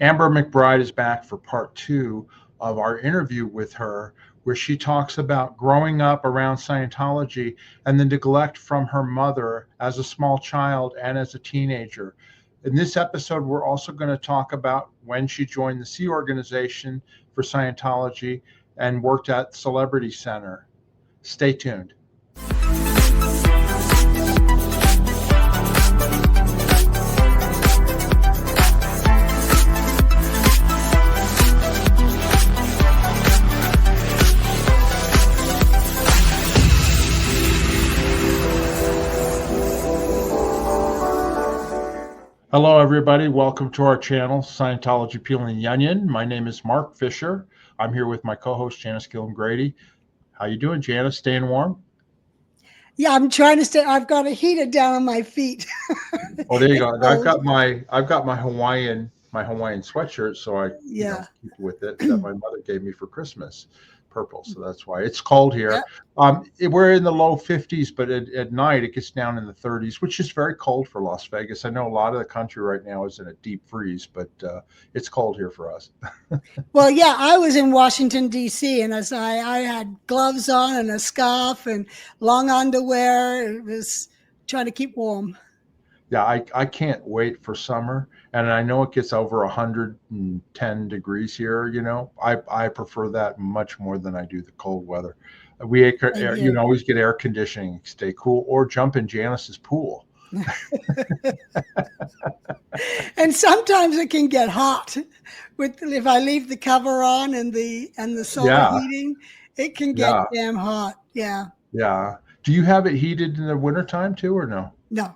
Amber McBride is back for part 2 of our interview with her, where she talks about growing up around Scientology and the neglect from her mother as a small child and as a teenager. In this episode, we're also going to talk about when she joined the Sea Organization for Scientology and worked at Celebrity Center. Stay tuned. Hello, everybody. Welcome to our channel, Scientology Peeling the Onion. My name is Mark Fisher. I'm here with my co-host, Janice Gillen-Grady. How you doing, Janice? Staying warm? Yeah, I'm trying to stay. I've got a heater down on my feet. Oh, there you go. I've got my Hawaiian sweatshirt, so I keep with it that my mother gave me for Christmas. Purple, so that's why it's cold here. Yep. We're in the low 50s, but at night it gets down in the 30s, which is very cold for Las Vegas. I know a lot of the country right now is in a deep freeze, but it's cold here for us. Well, yeah, I was in Washington, D.C., and as I had gloves on and a scarf and long underwear. It was trying to keep warm. Yeah, I can't wait for summer, and I know it gets over 110 degrees here. You know, I prefer that much more than I do the cold weather. You can always get air conditioning, stay cool, or jump in Janice's pool. And sometimes it can get hot if I leave the cover on and the solar heating, it can get damn hot. Yeah. Yeah. Do you have it heated in the wintertime too, or no? No.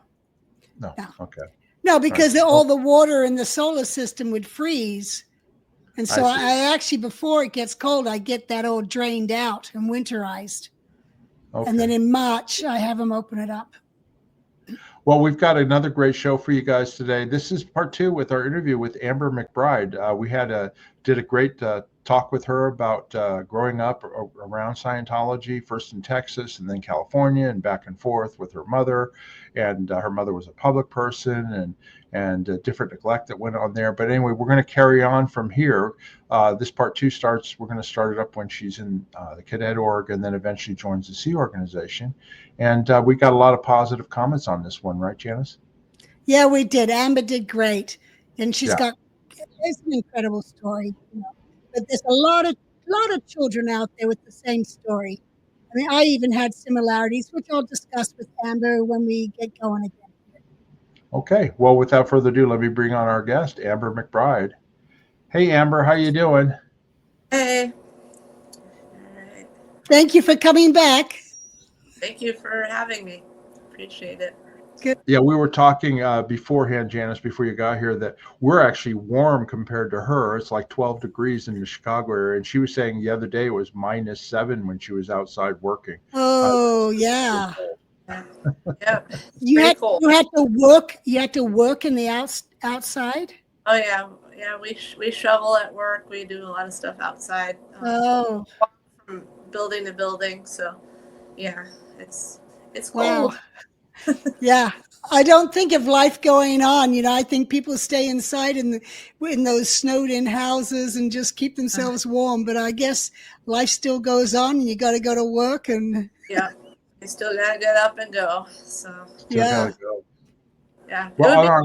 Okay. No, because all the water in the solar system would freeze. And so I actually, before it gets cold, I get that all drained out and winterized. Okay. And then in March, I have them open it up. Well, we've got another great show for you guys today. This is part 2 with our interview with Amber McBride. We did a great talk with her about growing up around Scientology, first in Texas and then California, and back and forth with her mother. And her mother was a public person, and different neglect that went on there. But anyway, we're going to carry on from here. This part 2 we're going to start it up when she's in the Cadet org, and then eventually joins the Sea Organization. And we got a lot of positive comments on this one, right, Janice? Yeah, we did. Amber did great, and it's an incredible story. You know? But there's a lot of children out there with the same story. I mean, I even had similarities, which I'll discuss with Amber when we get going again. Okay. Well, without further ado, let me bring on our guest, Amber McBride. Hey, Amber, how you doing? Hey. Thank you for coming back. Thank you for having me. Appreciate it. Good. Yeah, we were talking beforehand, Janice, before you got here, that we're actually warm compared to her. It's like 12 degrees in the Chicago area. And she was saying the other day it was -7 when she was outside working. Oh, yeah. Yeah. You had to work in the outside? Oh, yeah. Yeah, we shovel at work. We do a lot of stuff outside. From building to building. So, yeah, it's cold. Wow. Yeah, I don't think of life going on. You know, I think people stay inside in those snowed-in houses and just keep themselves warm. But I guess life still goes on, and you got to go to work. And yeah, you still got to get up and go. So yeah. Yeah. Well, on our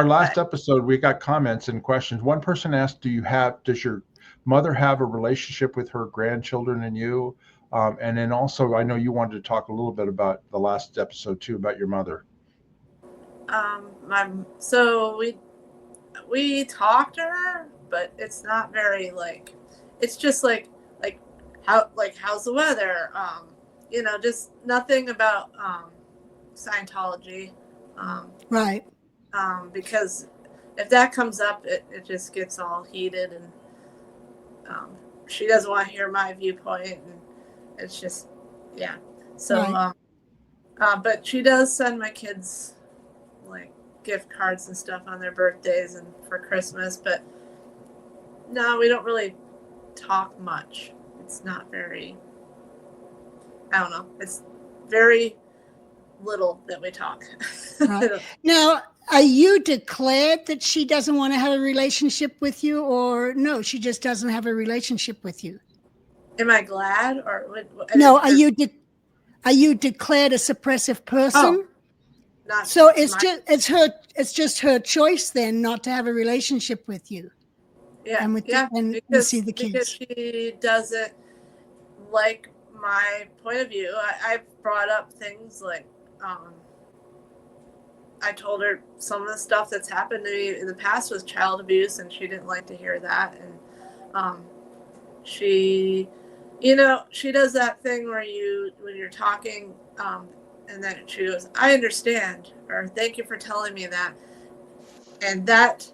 last episode, we got comments and questions. One person asked, does your mother have a relationship with her grandchildren and you? And then also, I know you wanted to talk a little bit about the last episode too, about your mother. So we talk to her, but it's not very it's just how's the weather? Just nothing about Scientology. Right. Because if that comes up, it just gets all heated, and she doesn't want to hear my viewpoint, and it's just, yeah. So, right. But she does send my kids gift cards and stuff on their birthdays and for Christmas, but no, we don't really talk much. It's not very, I don't know. It's very little that we talk. Right. Now, are you declared that she doesn't want to have a relationship with you, or no, she just doesn't have a relationship with you? Am I glad or what? No, are you declared a suppressive person? Oh, not So it's just her choice then not to have a relationship with you. Yeah, and with yeah, and see the kids. because she doesn't like my point of view. I've brought up things like, I told her some of the stuff that's happened to me in the past was child abuse, and she didn't like to hear that. And she, she does that thing where when you're talking, and then she goes, "I understand," or "Thank you for telling me that," and that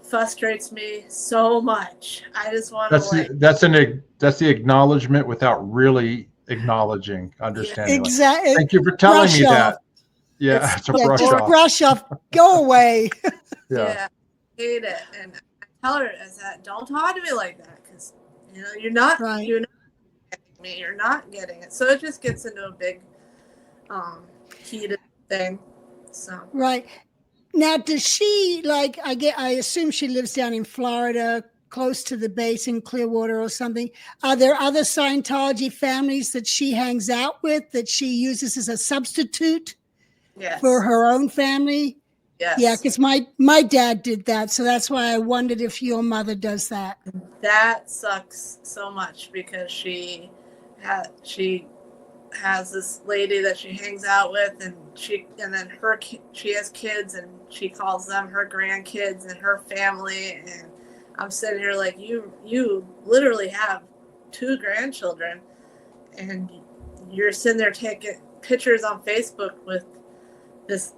frustrates me so much. I just want to that's the acknowledgement without really acknowledging, understanding. Exactly. Thank you for telling me that. Yeah, it's a brush just off. brush off. Go away. Yeah, I hate it. And I tell her, I said, "Don't talk to me like that, because you're not getting me. You're not getting it." So it just gets into a big heated thing. So right. Now, does she I assume she lives down in Florida, close to the base in Clearwater or something. Are there other Scientology families that she hangs out with that she uses as a substitute for her own family? Yes. Yeah, because my dad did that, so that's why I wondered if your mother does that. That sucks so much, because she has this lady that she hangs out with, and then she has kids, and she calls them her grandkids and her family. And I'm sitting here like, you literally have 2 grandchildren, and you're sitting there taking pictures on Facebook with this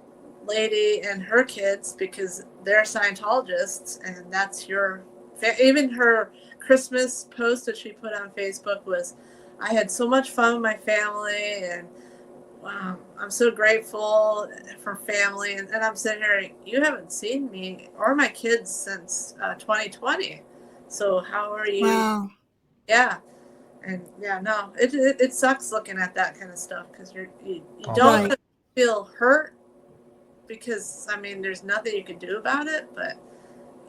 lady and her kids because they're Scientologists, and that's even her Christmas post that she put on Facebook was, "I had so much fun with my family, and I'm so grateful for family." And I'm sitting here, you haven't seen me or my kids since 2020. So how are you? Wow. Yeah. And no, it sucks looking at that kind of stuff, because you don't feel hurt, because there's nothing you can do about it, but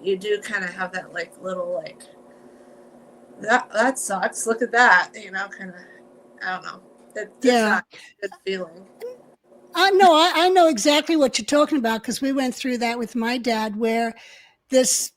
you do kind of have that little that sucks. Look at that, kind of. I don't know. It's not a good feeling. I know exactly what you're talking about, because we went through that with my dad, where this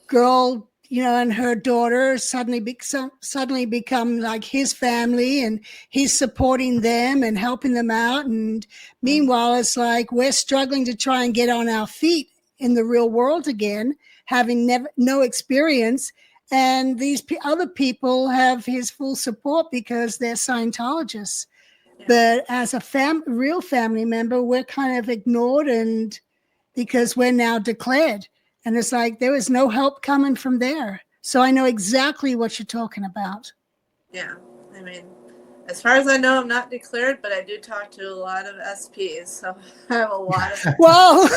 girl, and her daughter suddenly become like his family, and he's supporting them and helping them out. And meanwhile, it's like we're struggling to try and get on our feet in the real world again, having no experience. And these other people have his full support because they're Scientologists. Yeah. But as a real family member, we're kind of ignored, and because we're now declared. And it's like there is no help coming from there. So I know exactly what you're talking about. Yeah. As far as I know, I'm not declared, but I do talk to a lot of SPs. So I have a lot of... well,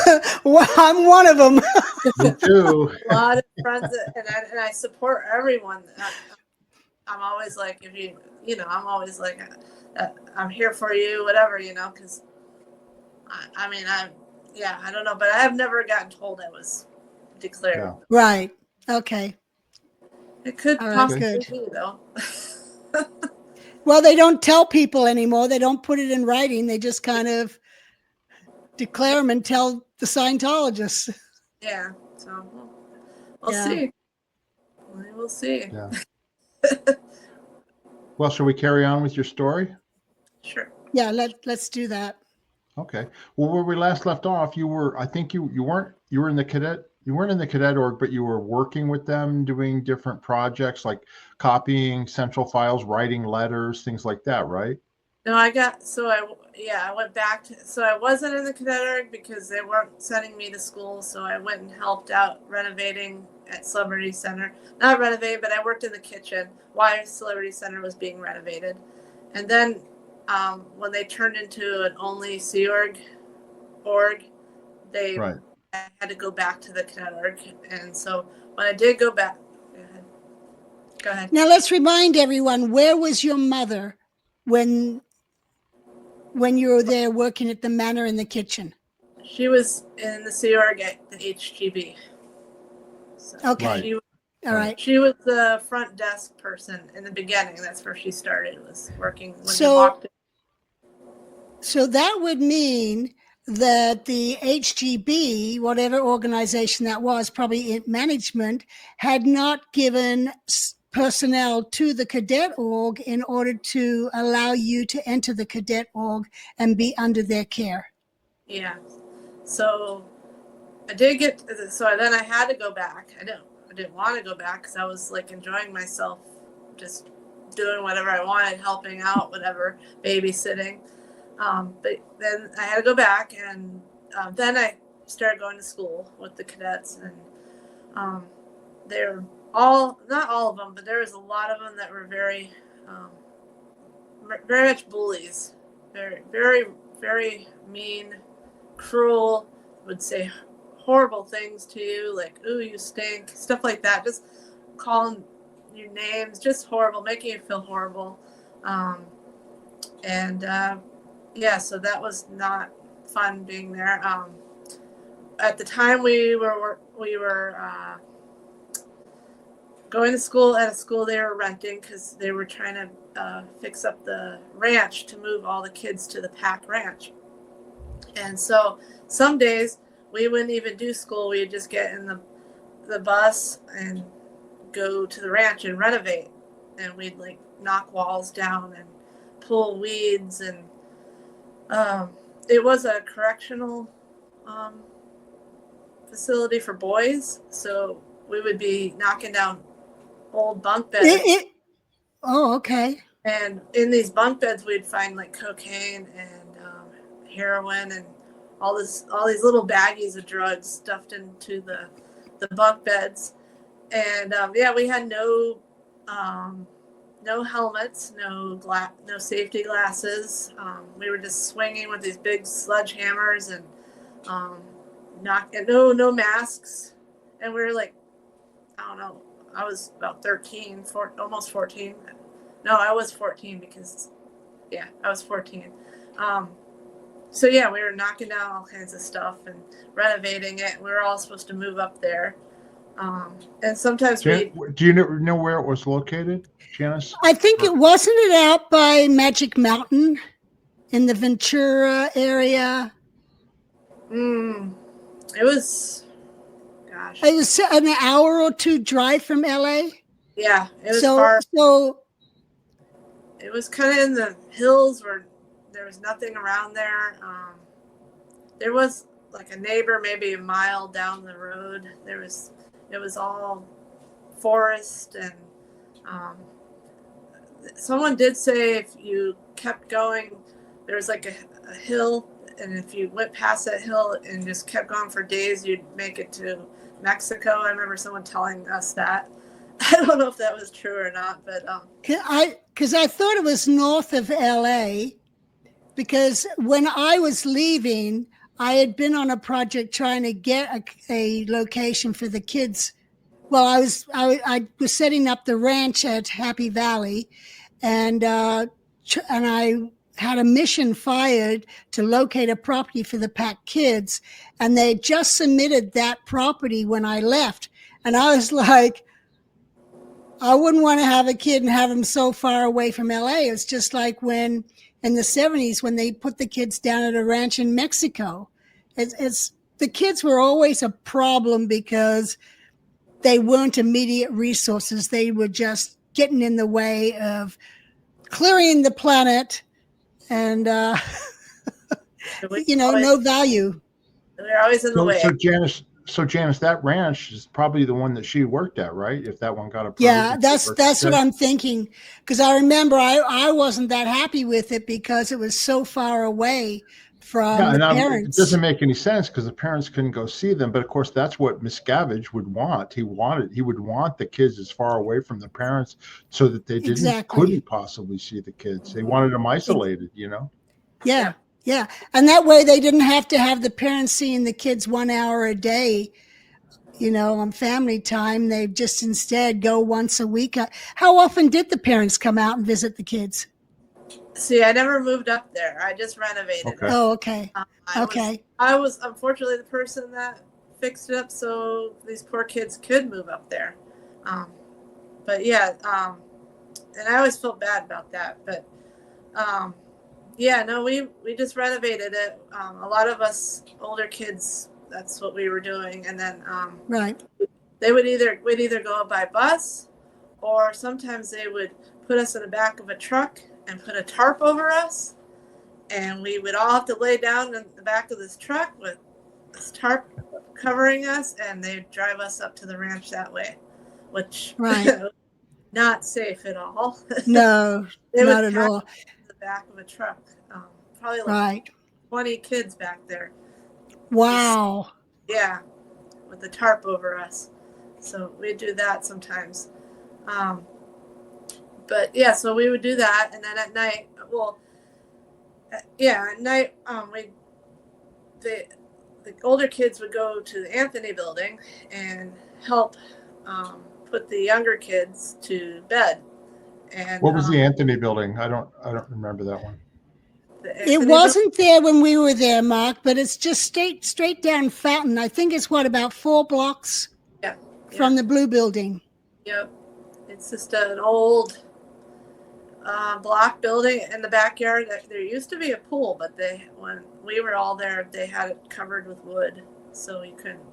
I'm one of them. Me too. A lot of friends, and I support everyone. I'm always like, I'm always like, I'm here for you, whatever, because I don't know, but I have never gotten told I was declared. Yeah. Right. Okay. It could possibly be, though. Well, they don't tell people anymore. They don't put it in writing. They just kind of declare them and tell the Scientologists. Yeah. So we'll see. We will see. Yeah. Well, shall we carry on with your story? Sure. Yeah, let's do that. Okay. Well, where we last left off, I think you were in the cadet. You weren't in the cadet org, but you were working with them, doing different projects like copying central files, writing letters, things like that, right? No, I went back to, so I wasn't in the cadet org because they weren't sending me to school. So I went and helped out renovating at Celebrity Center. Not renovating, but I worked in the kitchen while Celebrity Center was being renovated. And then when they turned into an only Sea Org, they had to go back to the cadet org. And so when I did go back, go ahead. Now let's remind everyone, where was your mother when you were there working at the manor in the kitchen? She was in the Sea Org at the HGB. So Okay. All right. She was the front desk person in the beginning. That's where she started, was working when you walked in. So that would mean that the HGB, whatever organization that was, probably in management, had not given personnel to the cadet org in order to allow you to enter the cadet org and be under their care. Yeah. So I did get, so then I had to go back. I didn't want to go back because I was like enjoying myself, just doing whatever I wanted, helping out, whatever, babysitting. But then I had to go back, and then I started going to school with the cadets, and they're all, not all of them, but there was a lot of them that were very, very much bullies, very, very, very mean, cruel, would say horrible things to you, like, ooh, you stink, stuff like that, just calling you names, just horrible, making you feel horrible. Yeah, so that was not fun being there. At the time we were going to school at a school they were renting because they were trying to fix up the ranch to move all the kids to the Pack Ranch. And so some days we wouldn't even do school. We'd just get in the bus and go to the ranch and renovate. And we'd like knock walls down and pull weeds. And it was a correctional facility for boys. So we would be knocking down old bunk beds. Oh, okay. And in these bunk beds, we'd find like cocaine and heroin and all these little baggies of drugs stuffed into the bunk beds. And yeah, we had no helmets, no safety glasses. We were just swinging with these big sledgehammers and no masks. And we were like, I don't know, I was about 13, almost 14. No, I was 14 because, yeah, I was 14. So yeah, we were knocking down all kinds of stuff and renovating it. We were all supposed to move up there. And sometimes do you know where it was located, Janice? I think wasn't it out by Magic Mountain in the Ventura area? It was, gosh. It was an hour or two drive from LA. Yeah, it was far. So it was kind of in the hills where there was nothing around there. There was like a neighbor maybe a mile down the road. It was all forest, and someone did say if you kept going, there was like a hill, and if you went past that hill and just kept going for days, you'd make it to Mexico. I remember someone telling us that. I don't know if that was true or not, but because I thought it was north of LA, because when I was leaving, I had been on a project trying to get a location for the kids. Well, I was setting up the ranch at Happy Valley, and I had a mission fired to locate a property for the Pack kids, and they just submitted that property when I left, and I was like, I wouldn't want to have a kid and have him so far away from LA. It's just like when in the 70s when they put the kids down at a ranch in Mexico. It's the kids were always a problem because they weren't immediate resources. They were just getting in the way of clearing the planet and, no value. They're always in the way. So Janice, that ranch is probably the one that she worked at, right? If that one got approved. Yeah, that's what I'm thinking. Because I remember I wasn't that happy with it because it was so far away from the parents. It doesn't make any sense because the parents couldn't go see them. But of course, that's what Miscavige would want. He would want the kids as far away from the parents so that they couldn't possibly see the kids. They wanted them isolated, Yeah. Yeah. And that way they didn't have to have the parents seeing the kids 1 hour a day, on family time. They just instead go once a week. How often did the parents come out and visit the kids? See, I never moved up there. I just renovated Okay. it. Oh, okay. I was unfortunately the person that fixed it up so these poor kids could move up there. But yeah, and I always felt bad about that. But yeah, no, we just renovated it. A lot of us older kids, that's what we were doing, and then Right. we'd either go by bus, or sometimes they would put us in the back of a truck and put a tarp over us, and we would all have to lay down in the back of this truck with this tarp covering us, and they'd drive us up to the ranch that way, which Right. not safe at all. No, They not would at pack all. the back of a truck, probably like Right. 20 kids back there. Wow. Yeah, with the tarp over us. So we'd do that sometimes. But yeah, so we would do that, and then at night, at night, the older kids would go to the Anthony building and help put the younger kids to bed. And What was the Anthony building? I don't remember that one. It wasn't there when we were there, Mark, but it's just straight down Fountain. I think it's about 4 blocks from the Blue Building. Yep. It's just an old block building in the backyard. There used to be a pool, but when we were all there, they had it covered with wood, so we couldn't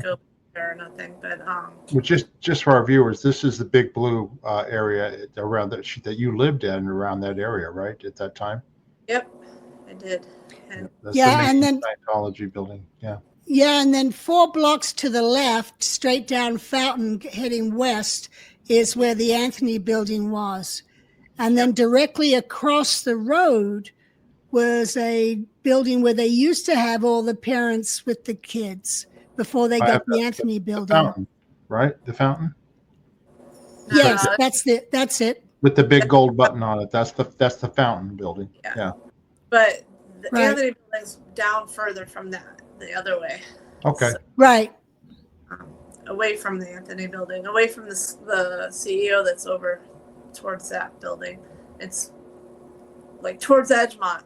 go there or nothing. But well, just for our viewers, this is the Big Blue area around that you lived in, around that area, right, at that time? Yep, I did. And that's and then Scientology building. Yeah, and then 4 blocks to the left, straight down Fountain, heading west, is where the Anthony building was. And then directly across the road was a building where they used to have all the parents with the kids before they got the Anthony building. The fountain, right? The fountain? Yes, that's it. With the big gold button on it. That's the fountain building. Yeah. But the Anthony building's down further from that, the other way. Okay. So, right. Away from the Anthony building, away from the CEO that's over towards that building. It's like towards Edgemont,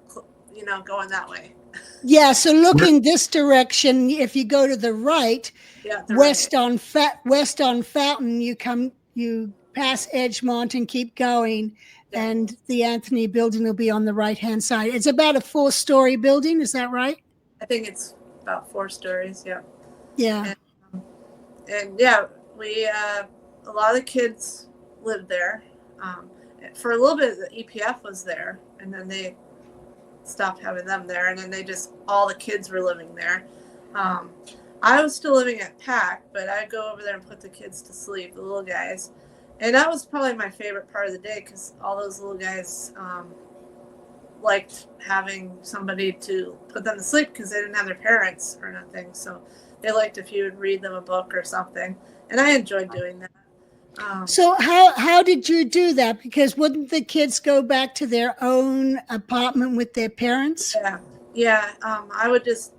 going that way. Yeah, so looking this direction, if you go to the right, west on Fountain, you pass Edgemont and keep going, and the Anthony building will be on the right-hand side. It's about a 4-story building, is that right? I think it's about 4 stories, yeah. Yeah. And yeah, we a lot of the kids lived there. For a little bit, the EPF was there, and then they stopped having them there, and then all the kids were living there. I was still living at PAC, but I'd go over there and put the kids to sleep, the little guys. And that was probably my favorite part of the day, because all those little guys liked having somebody to put them to sleep, because they didn't have their parents or nothing. So they liked if you would read them a book or something. And I enjoyed doing that. So how did you do that? Because wouldn't the kids go back to their own apartment with their parents? Yeah. I would just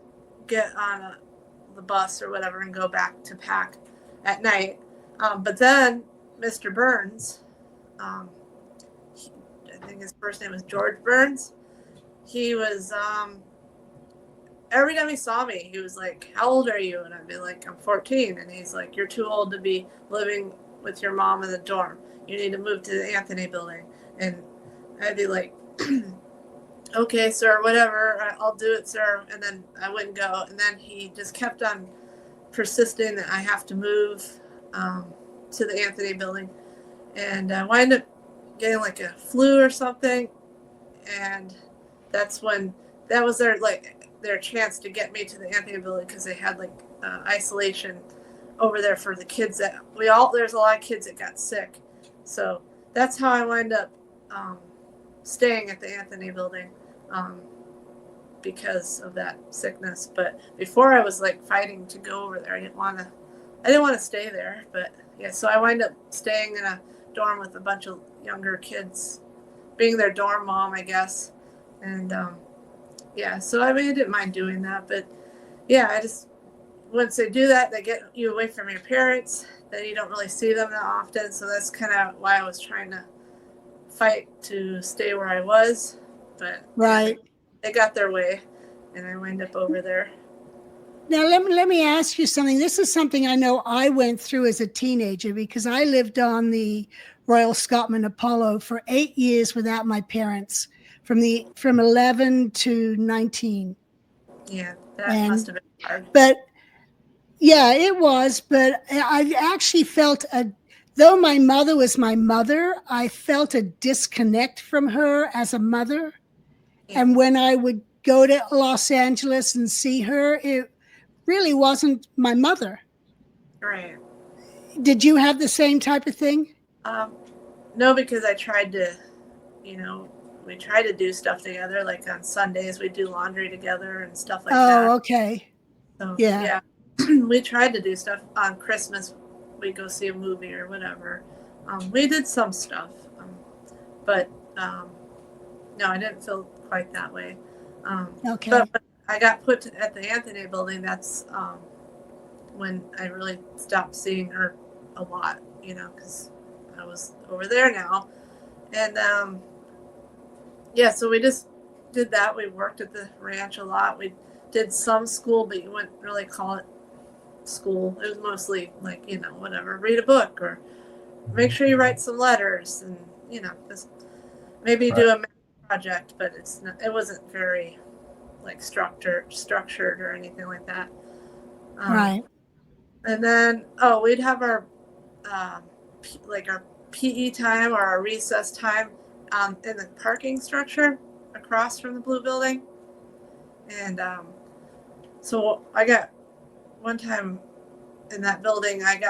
get on the bus or whatever and go back to PAC at night. But then Mr. Burns, I think his first name was George Burns. He was, every time he saw me, he was like, "How old are you?" And I'd be like, "I'm 14." And he's like, "You're too old to be living with your mom in the dorm. You need to move to the Anthony building." And I'd be like, "Okay, sir, whatever. I'll do it, sir." And then I wouldn't go. And then he just kept on persisting that I have to move to the Anthony building. And I wound up getting like a flu or something. And that was their chance to get me to the Anthony building, because they had like isolation over there for the kids there's a lot of kids that got sick. So that's how I wound up staying at the Anthony building, because of that sickness. But before, I was like fighting to go over there. I didn't want to stay there, but yeah, so I wound up staying in a dorm with a bunch of younger kids, being their dorm mom, I guess. And so I didn't mind doing that. But yeah, once they do that, they get you away from your parents. Then you don't really see them that often. So that's kind of why I was trying to fight to stay where I was, but Right. they got their way, and I wind up over there. Now, let me ask you something. This is something I know I went through as a teenager because I lived on the Royal Scotsman Apollo for 8 years without my parents, from 11 to 19. Yeah, that must have been hard. But yeah, it was. But I actually felt though my mother was my mother, I felt a disconnect from her as a mother. Yeah. And when I would go to Los Angeles and see her, it really wasn't my mother. Right. Did you have the same type of thing? No, because I tried to, we tried to do stuff together. Like on Sundays, we do laundry together and stuff like that. Oh, okay. So, yeah. We tried to do stuff. On Christmas, we'd go see a movie or whatever. We did some stuff. But no, I didn't feel quite that way. Okay. But when I got put at the Anthony building, that's when I really stopped seeing her a lot, because I was over there now. And so we just did that. We worked at the ranch a lot. We did some school, but you wouldn't really call it school. It was mostly like, whatever, read a book or make sure you write some letters and, just maybe do a project, but it wasn't very like structured or anything like that. Right. And then, we'd have our PE time or our recess time in the parking structure across from the blue building. And so I got one time in that building, I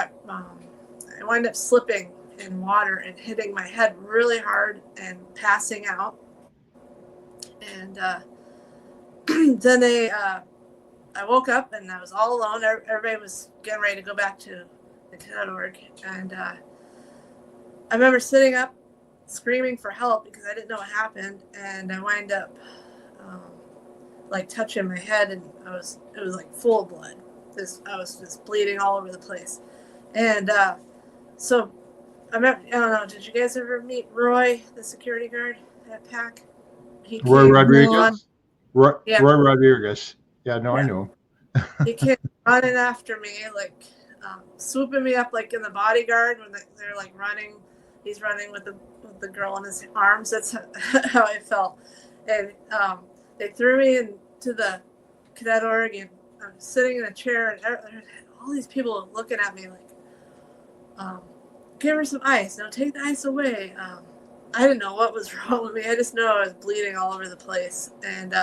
wound up slipping in water and hitting my head really hard and passing out. And then I woke up and I was all alone. Everybody was getting ready to go back to the Cadet org. And I remember sitting up screaming for help because I didn't know what happened. And I wind up touching my head, and it was like full of blood. I was just bleeding all over the place. And so I don't know, did you guys ever meet Roy, the security guard at PAC? Roy Rodriguez? Roy Rodriguez. Yeah, no, yeah. I know him. He came running after me, swooping me up in the bodyguard when they're running. He's running with the girl in his arms. That's how I felt. And they threw me into the Cadet org, and I'm sitting in a chair, and all these people looking at me give her some ice. No, take the ice away. I didn't know what was wrong with me. I just know I was bleeding all over the place. And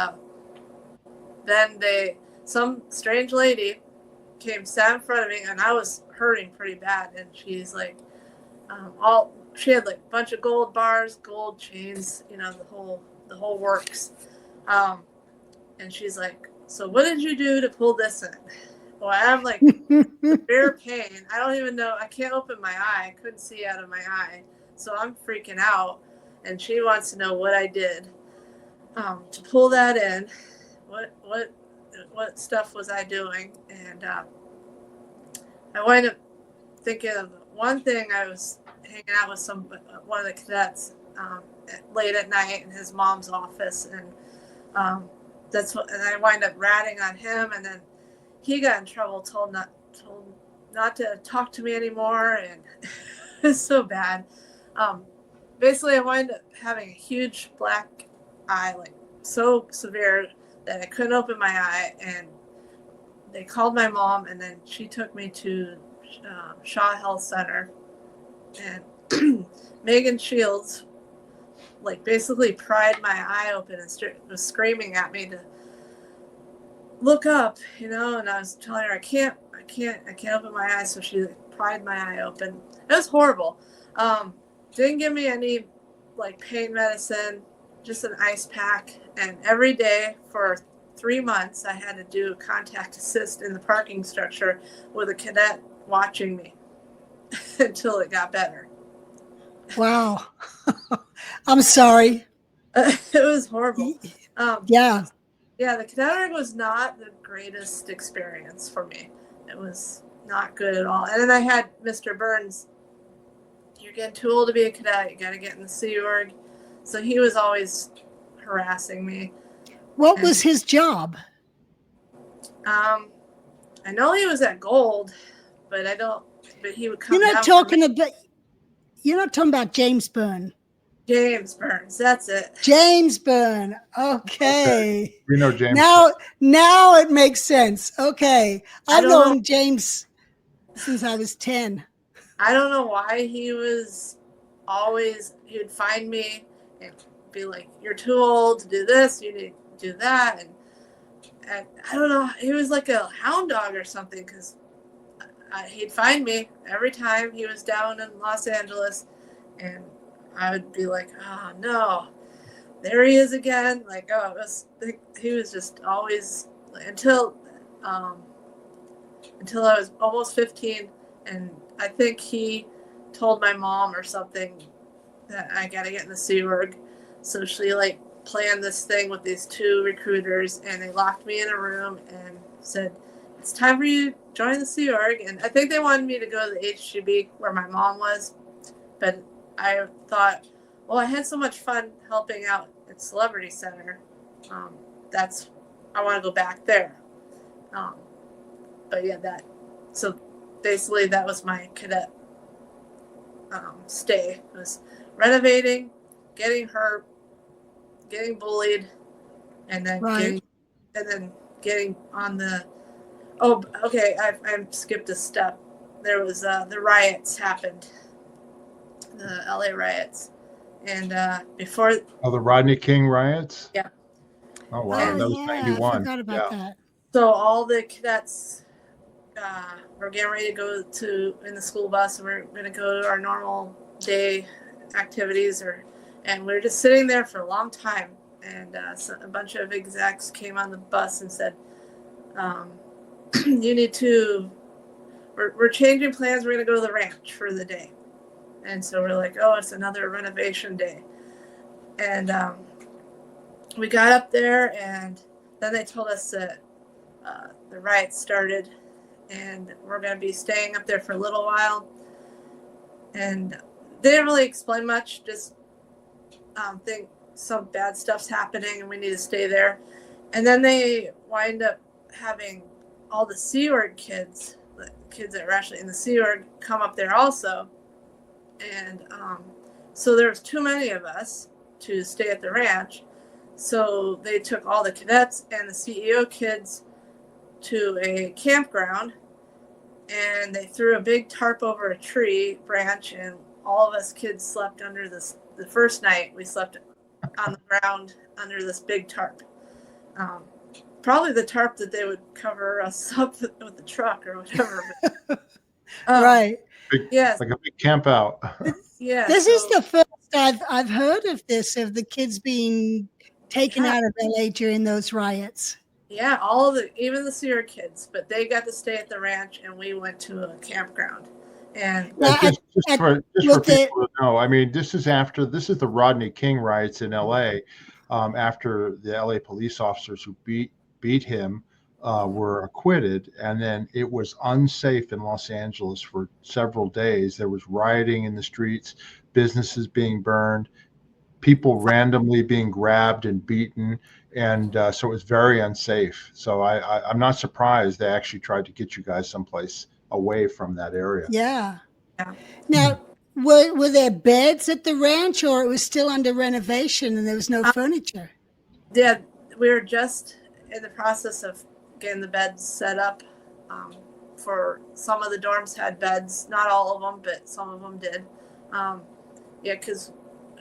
then some strange lady sat in front of me, and I was hurting pretty bad. And she's she had a bunch of gold bars, gold chains, the whole works. And she's like, so what did you do to pull this in? Well, I'm severe pain. I don't even know. I can't open my eye. I couldn't see out of my eye. So I'm freaking out. And she wants to know what I did to pull that in. What stuff was I doing? And I wind up thinking of one thing. I was hanging out with one of the cadets late at night in his mom's office, and and I wind up ratting on him, and then he got in trouble, told not to talk to me anymore, and it's so bad. Basically, I wind up having a huge black eye, so severe that I couldn't open my eye, and they called my mom, and then she took me to Shaw Health Center, and Megan Shields basically pried my eye open and was screaming at me to look up, and I was telling her I can't open my eyes, so she pried my eye open. It was horrible. Didn't give me any pain medicine, just an ice pack, and every day for 3 months I had to do contact assist in the parking structure with a cadet watching me until it got better. Wow. I'm sorry. It was horrible. Yeah, the Cadet org was not the greatest experience for me. It was not good at all. And then I had Mr. Burns. you're getting too old to be a cadet. You got to get in the Sea Org. So he was always harassing me. What was his job? I know he was at Gold, but I don't. But he would come. You're not talking about. You're not talking about James Byrne. James Burns. That's it. James Byrne. Okay. We know James. Now it makes sense. Okay. I've known James since I was 10. I don't know why he was always, he would find me and be like, you're too old to do this, you need to do that. And I don't know, he was like a hound dog or something, because he'd find me every time he was down in Los Angeles, and I would be like, oh no, there he is again. Like, oh, he was just always, until I was almost 15, and I think he told my mom or something that I gotta get in the Sea Org. So she like planned this thing with these 2 recruiters, and they locked me in a room and said, it's time for you to join the Sea Org. And I think they wanted me to go to the HGB where my mom was, but I thought, well, I had so much fun helping out at Celebrity Center. I want to go back there. But yeah, so basically that was my cadet stay. It was renovating, getting hurt, getting bullied, and then getting on the. Oh, okay. I skipped a step. There was the riots happened, the LA riots, and before. Oh, the Rodney King riots. Yeah. Oh wow, that was 91. I forgot about that. So all the cadets we're getting ready to go in the school bus, and we're going to go to our normal day activities, and we're just sitting there for a long time, and so a bunch of execs came on the bus and said, you need to, we're changing plans, we're going to go to the ranch for the day. And so we're like, oh, it's another renovation day. And we got up there, and then they told us that the riots started, and we're going to be staying up there for a little while. And they didn't really explain much, just think some bad stuff's happening and we need to stay there. And then they wind up having all the Sea Org kids, the kids that were actually in the Sea Org, come up there also. And so there was too many of us to stay at the ranch. So they took all the cadets and the CEO kids to a campground, and they threw a big tarp over a tree branch, and all of us kids slept under this. The first night we slept on the ground under this big tarp. Probably the tarp that they would cover us up with the truck or whatever. Right. Yes. Like a big camp out. Yeah. This is the first I've heard of this, of the kids being taken out of LA during those riots. Yeah, even the Sea Org kids, but they got to stay at the ranch, and we went to a campground. And just for people to know, I mean, this is the Rodney King riots in LA, after the LA police officers who beat him were acquitted, and then it was unsafe in Los Angeles for several days. There was rioting in the streets, businesses being burned, people randomly being grabbed and beaten, and so it was very unsafe. So I'm not surprised they actually tried to get you guys someplace away from that area. Yeah. Now, were there beds at the ranch, or it was still under renovation and there was no furniture? Yeah, we were just in the process of getting the beds set up. For some of the dorms had beds, not all of them, but some of them did. Because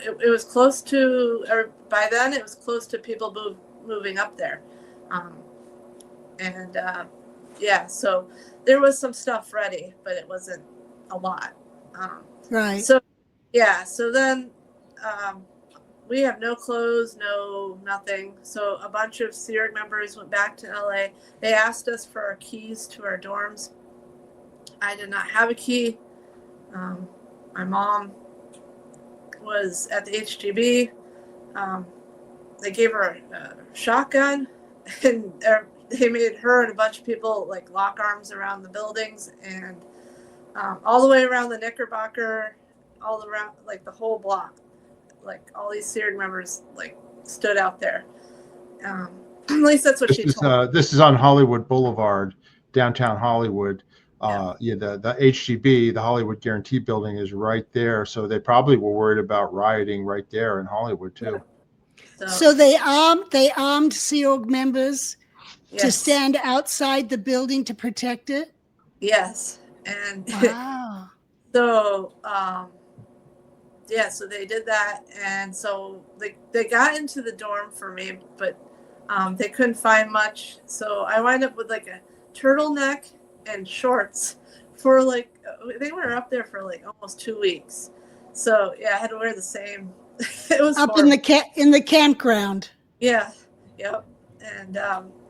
it was close to, or by then it was close to people moving up there. So there was some stuff ready, but it wasn't a lot. Right. So then we have no clothes, nothing. So a bunch of Sea Org members went back to LA. They asked us for our keys to our dorms. I did not have a key. My mom was at the HGB. They gave her a shotgun, and they made her and a bunch of people like lock arms around the buildings, and all the way around the Knickerbocker all around, like the whole block, like all these SEERD members like stood out there. At least that's what she told me. This is on Hollywood Boulevard, downtown Hollywood. The HGB, the Hollywood Guarantee Building, is right there. So they probably were worried about rioting right there in Hollywood too. So they armed Sea Org members to Yes. stand outside the building to protect it. Yes, and Wow. so so they did that, and so they got into the dorm for me, but they couldn't find much. So I wind up with like a turtleneck and shorts for like, they were up there for like almost 2 weeks. So yeah, I had to wear the same. It was up horrible. in the campground. Yeah, yep. And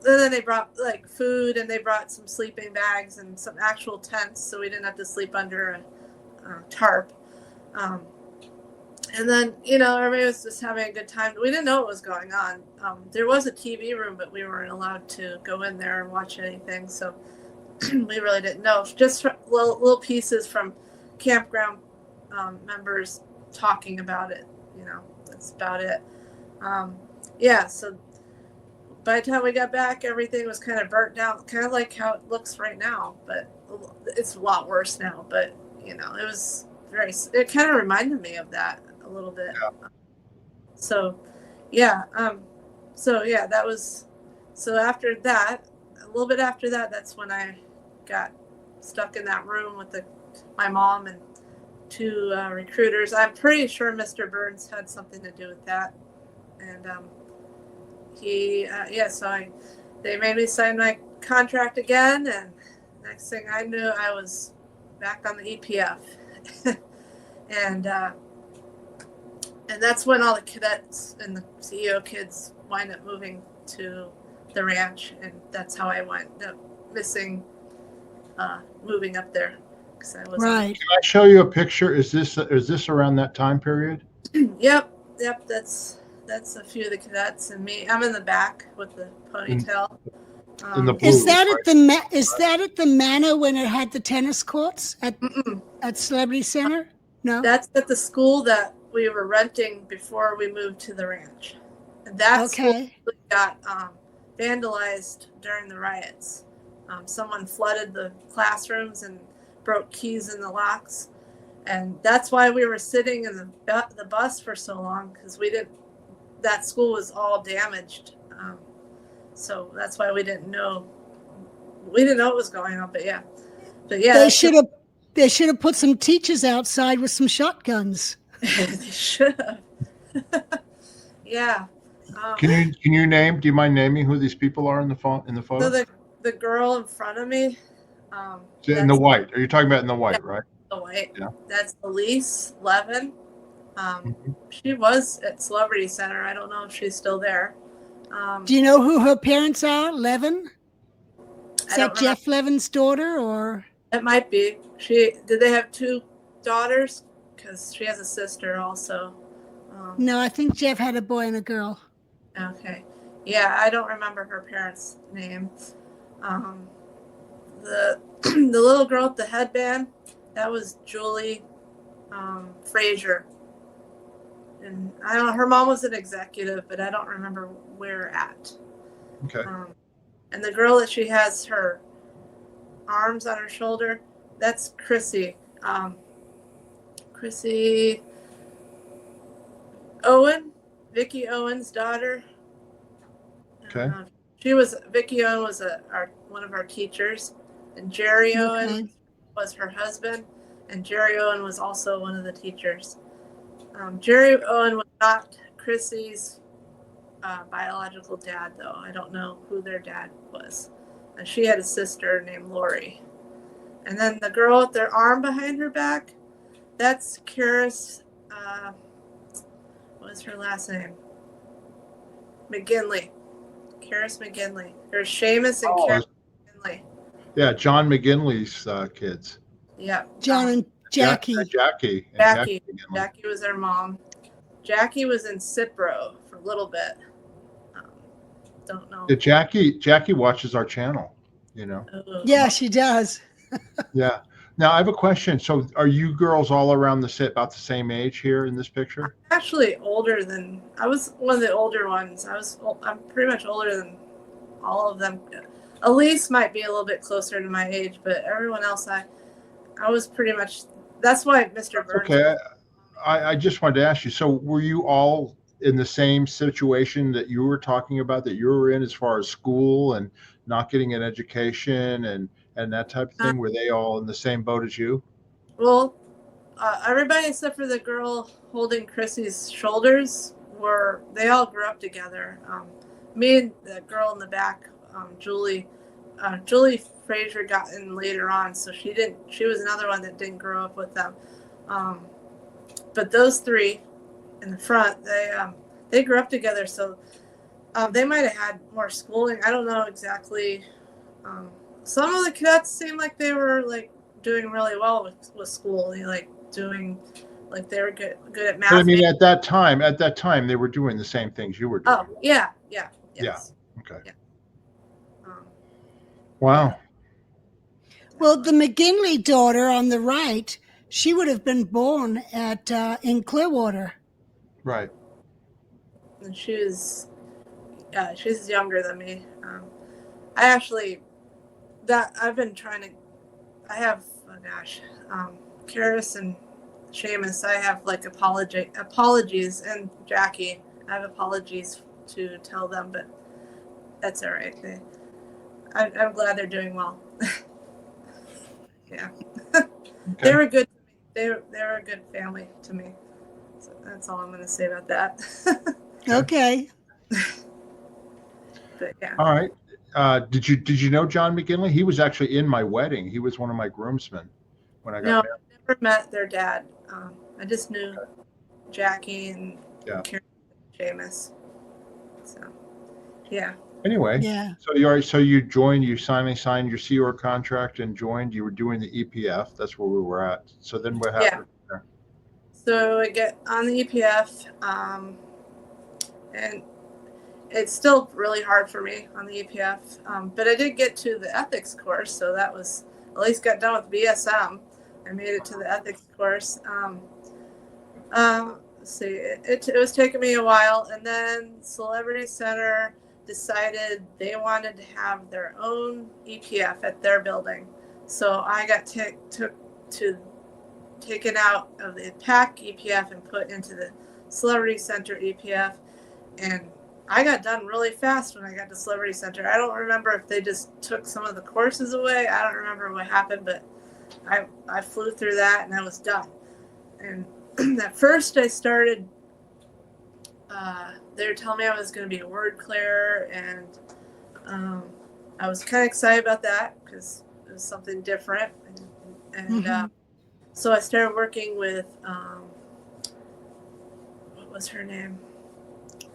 then they brought like food, and they brought some sleeping bags and some actual tents, so we didn't have to sleep under a tarp. And then, everybody was just having a good time. We didn't know what was going on. There was a TV room, but we weren't allowed to go in there and watch anything, so we really didn't know. Just little pieces from campground members talking about it. That's about it. So by the time we got back, everything was kind of burnt down, kind of like how it looks right now, but it's a lot worse now. But it was it kind of reminded me of that a little bit. That was, so after that, a little bit after that, that's when I got stuck in that room with my mom and 2 recruiters. I'm pretty sure Mr. Burns had something to do with that. And they made me sign my contract again, and next thing I knew, I was back on the EPF. and that's when all the cadets and the CEO kids wind up moving to the ranch, and that's how I wound up moving up there. Right. Can I show you a picture? Is this around that time period? Yep. That's a few of the cadets and me. I'm in the back with the ponytail. In the Is blue, that right? at the manor when it had the tennis courts at Celebrity Center? No. That's at the school that we were renting before we moved to the ranch. And that school got vandalized during the riots. Someone flooded the classrooms and broke keys in the locks. And that's why we were sitting in the bus for so long, because that school was all damaged. So that's why we didn't know what was going on. But yeah. They should have put some teachers outside with some shotguns. They should have. Yeah. Can you name? Do you mind naming who these people are in the photo? So the girl in front of me. In the white. Are you talking about in the white, right? The white. Yeah. That's Elise Levin. She was at Celebrity Center. I don't know if she's still there. Do you know who her parents are? Levin? Is that Jeff remember. Levin's daughter, or? It might be. Did they have 2 daughters? Because she has a sister also. No, I think Jeff had a boy and a girl. Okay. Yeah, I don't remember her parents' names. The little girl with the headband, that was Julie Frazier. And I don't know, her mom was an executive, but I don't remember where at. Okay. And the girl that she has her arms on her shoulder, that's Chrissy. Chrissy Owen, Vicki Owen's daughter. Okay. Vicki Owen was one of our teachers, and Jerry Owen was her husband, and Jerry Owen was also one of the teachers. Jerry Owen was not Chrissy's biological dad, though. I don't know who their dad was. And she had a sister named Lori. And then the girl with their arm behind her back, that's Karis, what was her last name? McGinley. Karis McGinley. There's Seamus and Karis McGinley. Yeah, John McGinley's kids. Yeah. John and Jackie. Jackie was their mom. Jackie was in Cipro for a little bit. Don't know. Yeah, Jackie watches our channel, Yeah, she does. Yeah. Now I have a question. So are you girls all around about the same age here in this picture? I'm actually older than I was one of the older ones. I'm pretty much older than all of them. Elise might be a little bit closer to my age, but everyone else I was pretty much. That's why Mr. Burns. Okay. I just wanted to ask you, so were you all in the same situation that you were talking about that you were in as far as school and not getting an education and that type of thing? Were they all in the same boat as you? Well, everybody except for the girl holding Chrissy's shoulders they all grew up together. Me and the girl in the back, Julie Frazier got in later on, so she was another one that didn't grow up with them. But those three in the front, they grew up together, so they might have had more schooling. I don't know exactly. Some of the cadets seemed like they were like doing really well with school. They they were good at math. But I mean, at that time, they were doing the same things you were doing. Oh, yeah. Yes. Yeah. Okay. Yeah. Wow. Well, the McGinley daughter on the right, she would have been born in Clearwater. Right. And she's younger than me. I've been trying to. I have Karis and Seamus. I have like apologies, and Jackie. I have apologies to tell them, but that's all right. I'm glad they're doing well. Yeah. Okay. They were good to me. They were a good family to me. So that's all I'm going to say about that. Okay. But yeah. All right. Did you know John McGinley? He was actually in my wedding. He was one of my groomsmen when I got married. I never met their dad. I just knew Jackie and Karen and Seamus. So, yeah. Anyway, yeah. So you joined. You finally signed your Sea Org contract and joined. You were doing the EPF. That's where we were at. So then what happened? Yeah. So I get on the EPF, and it's still really hard for me on the EPF. But I did get to the ethics course, so that was at least got done with BSM. I made it to the ethics course. Let's see, it was taking me a while, and then Celebrity Center decided they wanted to have their own EPF at their building. So I got taken out of the PAC EPF and put into the Celebrity Center EPF. And I got done really fast when I got to Celebrity Center. I don't remember if they just took some of the courses away. I don't remember what happened, but I flew through that and I was done. And at first I started, they were telling me I was going to be a word clearer, and I was kind of excited about that because it was something different. And so I started working with, what was her name?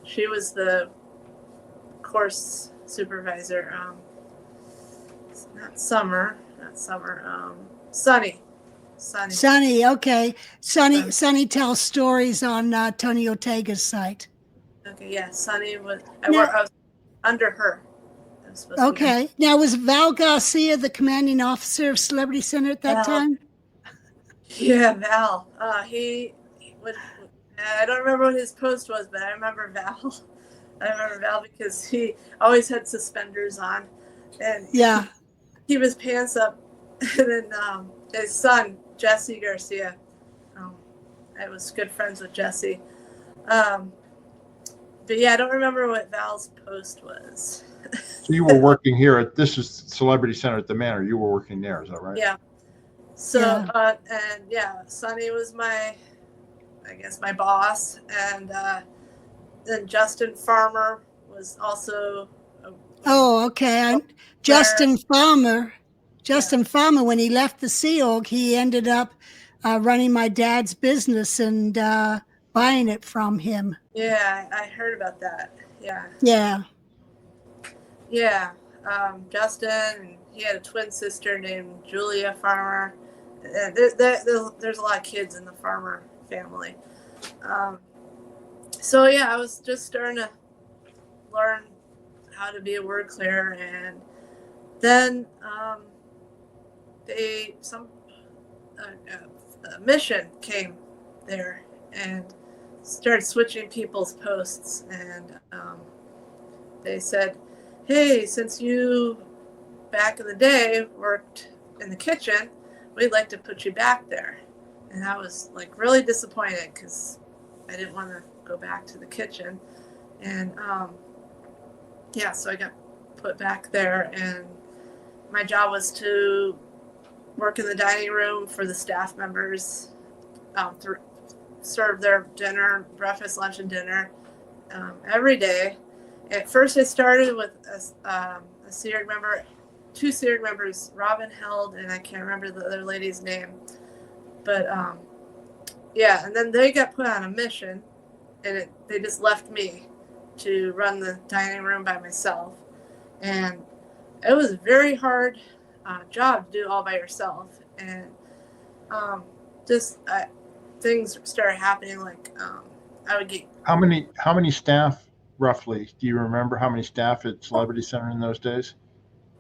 She was the course supervisor. Not Summer. Sunny. Sunny, okay. Sunny tells stories on Tony Ortega's site. Okay, yeah. Sunny was. I was under her. Okay. Now, was Val Garcia the commanding officer of Celebrity Center at that time? Yeah, Val. He would. I don't remember what his post was, but I remember Val. I remember Val because he always had suspenders on, and he was pants up. And then his son, Jesse Garcia. I was good friends with Jesse. But yeah, I don't remember what Val's post was. So you were working here this is Celebrity Center at the Manor. You were working there, is that right? Yeah. So Sonny was my boss, and then Justin Farmer was also. Okay. Justin Farmer, when he left the Sea Org, he ended up running my dad's business and buying it from him. Yeah, I heard about that. Yeah. Yeah. Yeah. Justin, and he had a twin sister named Julia Farmer. There's a lot of kids in the Farmer family. So yeah, I was just starting to learn how to be a word clearer, and then a mission came there and started switching people's posts, and they said, hey, since you back in the day worked in the kitchen, we'd like to put you back there. And I was like really disappointed because I didn't want to go back to the kitchen. And so I got put back there, and my job was to work in the dining room for the staff members, serve their dinner, breakfast, lunch, and dinner every day. At first, it started with a SEERG member, 2 SEERG members, Robin Held, and I can't remember the other lady's name. But and then they got put on a mission, and they just left me to run the dining room by myself. And it was a very hard job to do all by yourself. And things started happening. Like I would get. How many staff roughly? Do you remember how many staff at Celebrity Center in those days?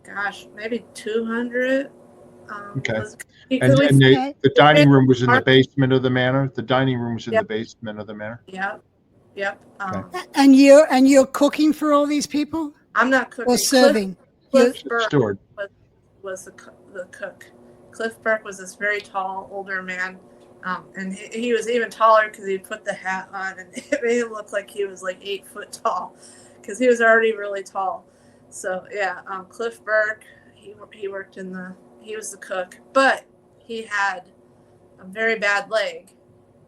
Gosh, maybe 200. Okay. And the dining room was in the basement of the manor. The dining room was in the basement of the manor. Yep. And you're cooking for all these people? I'm not cooking. Or serving? Cliff Burke Stored. was the cook. Cliff Burke was this very tall, older man. And he was even taller because he put the hat on, and it made him look like he was like 8 foot tall because he was already really tall. So Cliff Burke, he worked he was the cook, but he had a very bad leg.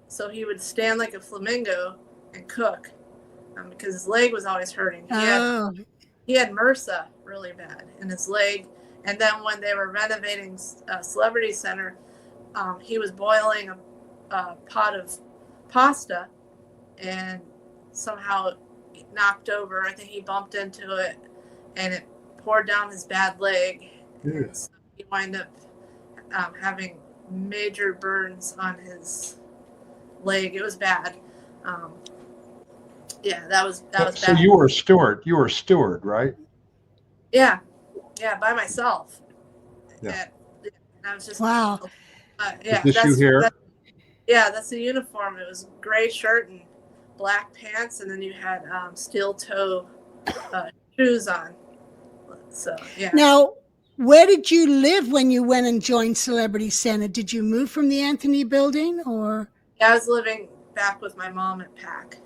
So he would stand like a flamingo and cook because his leg was always hurting. He had MRSA really bad in his leg. And then when they were renovating Celebrity Center, he was boiling a pot of pasta and somehow knocked over. I think he bumped into it and it poured down his bad leg. And so he wound up having major burns on his leg. It was bad. That was bad. So you were a steward. You were a steward, right? Yeah, by myself. Yeah. And I was just wow. Is this you here? That's the uniform. It was gray shirt and black pants, and then you had steel toe shoes on. So Now, where did you live when you went and joined Celebrity Center? Did you move from the Anthony Building, or? Yeah, I was living back with my mom at PAC.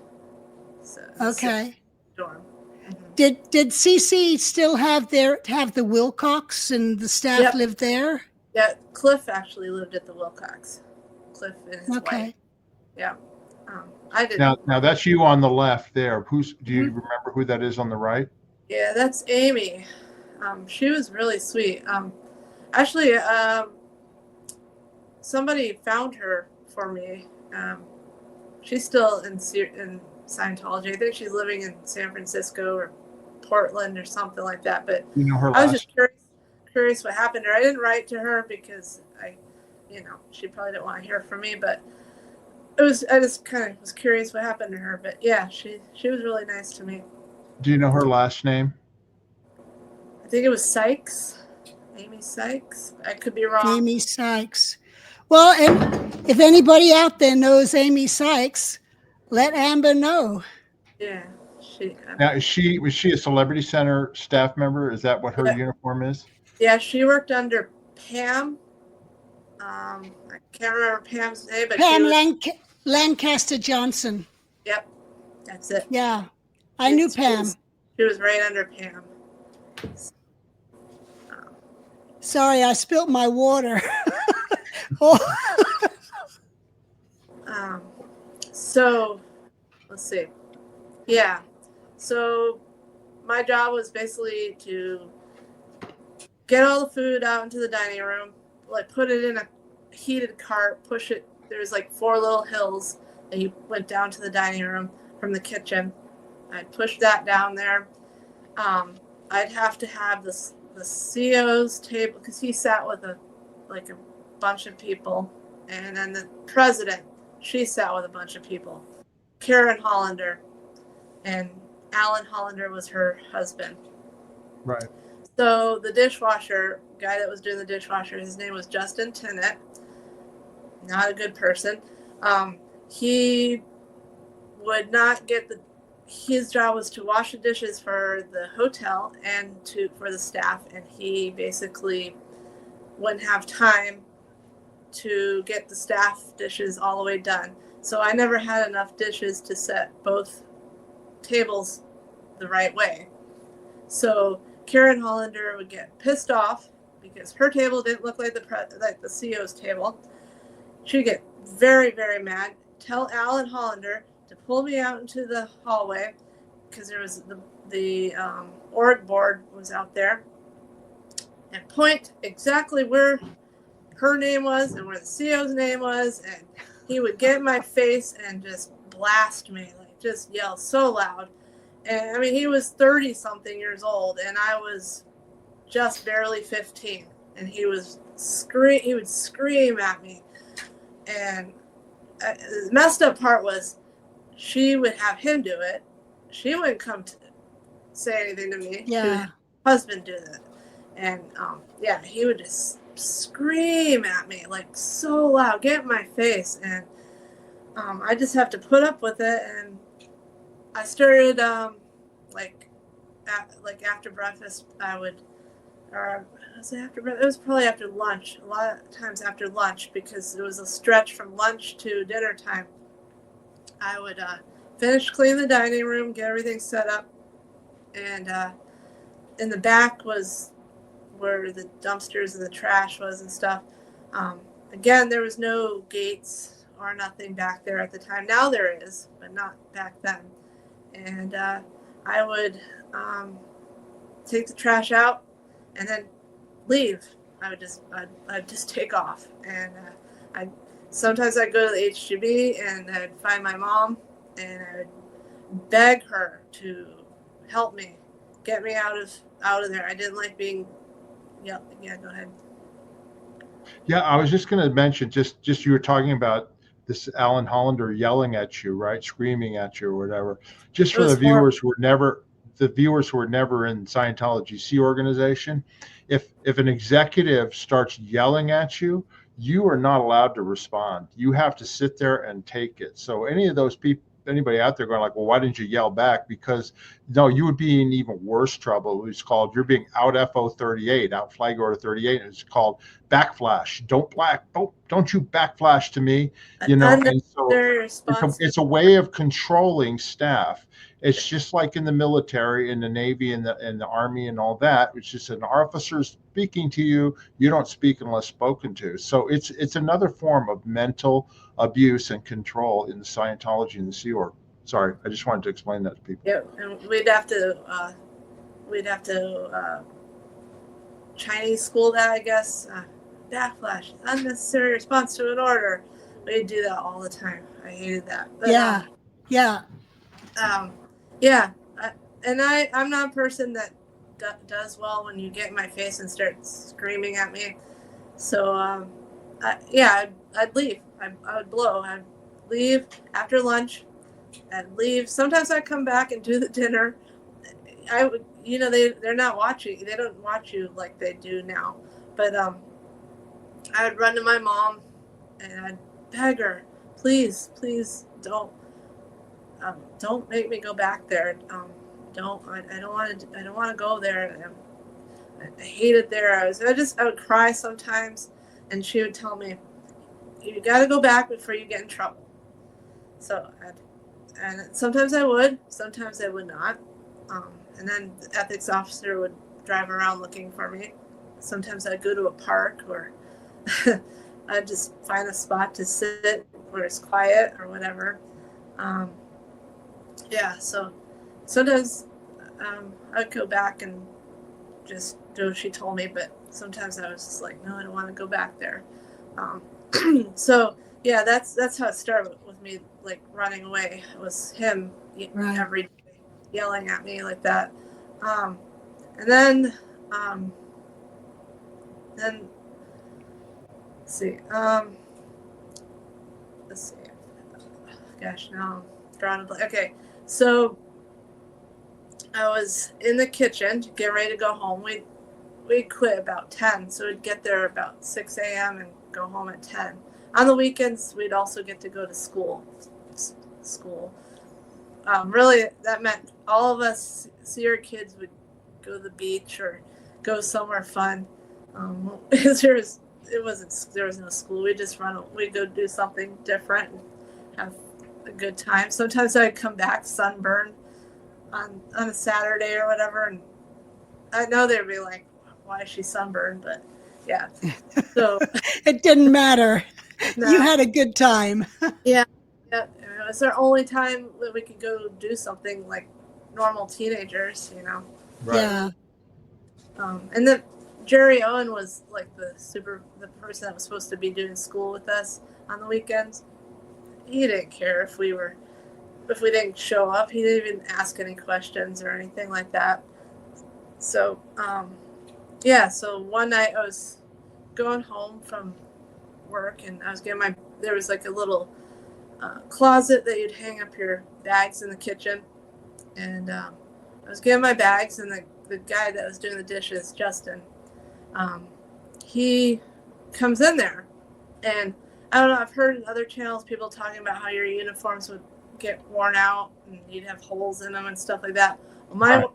So okay. Dorm. Mm-hmm. Did CC still have the Wilcox and the staff live there? Yeah, Cliff actually lived at the Wilcox. Cliff and his wife. Yeah. I did. Now that's you on the left there. Do you remember who that is on the right? Yeah, that's Amy. She was really sweet. Actually, somebody found her for me. She's still in Scientology. I think she's living in San Francisco or Portland or something like that. But you know her I was just curious what happened to her. I didn't write to her because she probably didn't want to hear from me. But I just kind of was curious what happened to her. But yeah, she was really nice to me. Do you know her last name? I think it was Sykes. Amy Sykes. I could be wrong. Amy Sykes. Well, if anybody out there knows Amy Sykes, let Amber know. Yeah. Now, was she a Celebrity Center staff member? Is that what her uniform is? Yeah, she worked under Pam. I can't remember Pam's name, but Pam Lancaster Johnson. Yep, that's it. Yeah, I knew Pam. She was right under Pam. Sorry, I spilt my water. So, let's see. Yeah. So, my job was basically to get all the food out into the dining room, like put it in a heated cart, push it. There's like 4 little hills that you went down to the dining room from the kitchen. I'd push that down there. I'd have to have the CO's table because he sat with a bunch of people, and then the president, she sat with a bunch of people. Karen Hollander, and Alan Hollander was her husband. Right. So the dishwasher guy that was doing the dishwasher, his name was Justin Tinnett, not a good person. He would not get his job was to wash the dishes for the hotel and for the staff, and he basically wouldn't have time to get the staff dishes all the way done. So I never had enough dishes to set both tables the right way. So Karen Hollander would get pissed off because her table didn't look like the CEO's table. She'd get very, very mad, tell Alan Hollander to pull me out into the hallway because there was the org board was out there, and point exactly where her name was and where the CEO's name was, and he would get in my face and just blast me, like just yell so loud. And I mean, he was 30 something years old and I was just barely 15, and he would scream at me. And the messed up part was she would have him do it. She wouldn't come to say anything to me. Yeah. Her husband do that. And he would just scream at me like so loud, get in my face, and I just have to put up with it. And I started after breakfast, it was probably after lunch. A lot of times after lunch, because it was a stretch from lunch to dinner time. I would finish cleaning the dining room, get everything set up, and in the back was where the dumpsters and the trash was and stuff. Again, there was no gates or nothing back there at the time. Now there is, but not back then. And I would take the trash out and then leave. I'd just take off. And sometimes I'd go to the HGB and I'd find my mom and I'd beg her to help me, get me out of there. I didn't like being yelled. Yeah, go ahead. Yeah, I was just going to mention, just you were talking about this Alan Hollander yelling at you, right, screaming at you or whatever. Just for the viewers who were never in Scientology Sea organization, if an executive starts yelling at you, you are not allowed to respond. You have to sit there and take it. So any of those people, anybody out there going like, well, why didn't you yell back? Because no, you would be in even worse trouble. It's called, you're being out FO 38, out flag order 38. And it's called backflash. Don't you backflash to me, you know? And so it's a way of controlling staff. It's just like in the military, in the Navy, and the Army, and all that. It's just an officer speaking to you. You don't speak unless spoken to. So it's another form of mental abuse and control in the Scientology and the Sea Org. Sorry, I just wanted to explain that to people. Yeah, and we'd have to Chinese school that, I guess. Backlash, unnecessary response to an order. We'd do that all the time. I hated that. But, I'm not a person that does well when you get in my face and start screaming at me. So I'd leave. I would blow. I'd leave after lunch. I'd leave. Sometimes I'd come back and do the dinner. I would, they're not watching. They don't watch you like they do now. But I would run to my mom and I'd beg her, please don't make me go back there. I don't want to go there. I hate it there. I would cry sometimes, and she would tell me, you got to go back before you get in trouble. So, and sometimes I would, sometimes I would not. And then the ethics officer would drive around looking for me. Sometimes I'd go to a park, or I'd just find a spot to sit where it's quiet or whatever. So sometimes I'd go back and just do what she told me, but sometimes I was just like, no, I don't want to go back there. So yeah, that's how it started with me, like running away. It was him every day yelling at me like that. And then let's see. Gosh, now I'm drawing a blank. Okay, so I was in the kitchen getting ready to go home. We'd quit about 10, so we'd get there about 6 a.m. and go home at 10. on the weekends, we'd also get to go to school. Really, that meant all of us Sierra kids would go to the beach or go somewhere fun. There was no school. We'd go do something different and have a good time. Sometimes I'd come back sunburned on a Saturday or whatever, and I know they'd be like, "Why is she sunburned?" But yeah, so it didn't matter. no. You had a good time. Yeah. It was our only time that we could go do something like normal teenagers, Right. Yeah. And then Jerry Owen was like the person that was supposed to be doing school with us on the weekends. He didn't care if we didn't show up. He didn't even ask any questions or anything like that. So, so one night I was going home from work and I was there was like a little closet that you'd hang up your bags in the kitchen. And I was getting my bags and the guy that was doing the dishes, Justin, he comes in there. And I don't know, I've heard in other channels people talking about how your uniforms would get worn out and you'd have holes in them and stuff like that. Well, my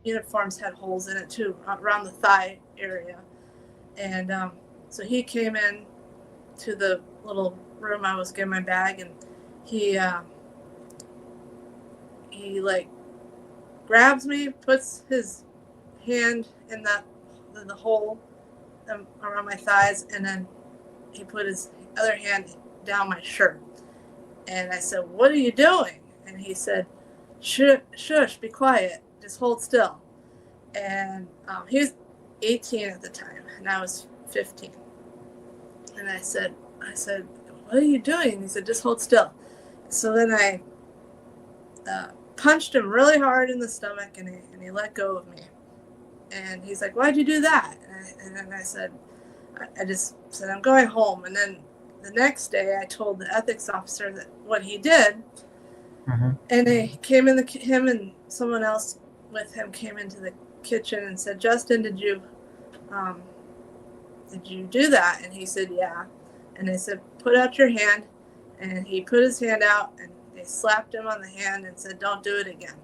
uniforms had holes in it too, around the thigh area. And so he came in to the little room I was getting my bag, and he like grabs me, puts his hand in the hole around my thighs, and then he put his other hand down my shirt. And I said, "What are you doing?" And he said, "Shush, be quiet, just hold still." And he was 18 at the time, and I was 15. And I said, "What are you doing?" And he said, "Just hold still." So then I punched him really hard in the stomach, and he let go of me. And he's like, "Why'd you do that?" And then I said, I just said, "I'm going home." And then the next day I told the ethics officer that what he did. Mm-hmm. And he came in, him and someone else with him came into the kitchen and said, "Justin, did you do that?" And he said, "Yeah." And they said, "Put out your hand." And he put his hand out, and they slapped him on the hand and said, "Don't do it again."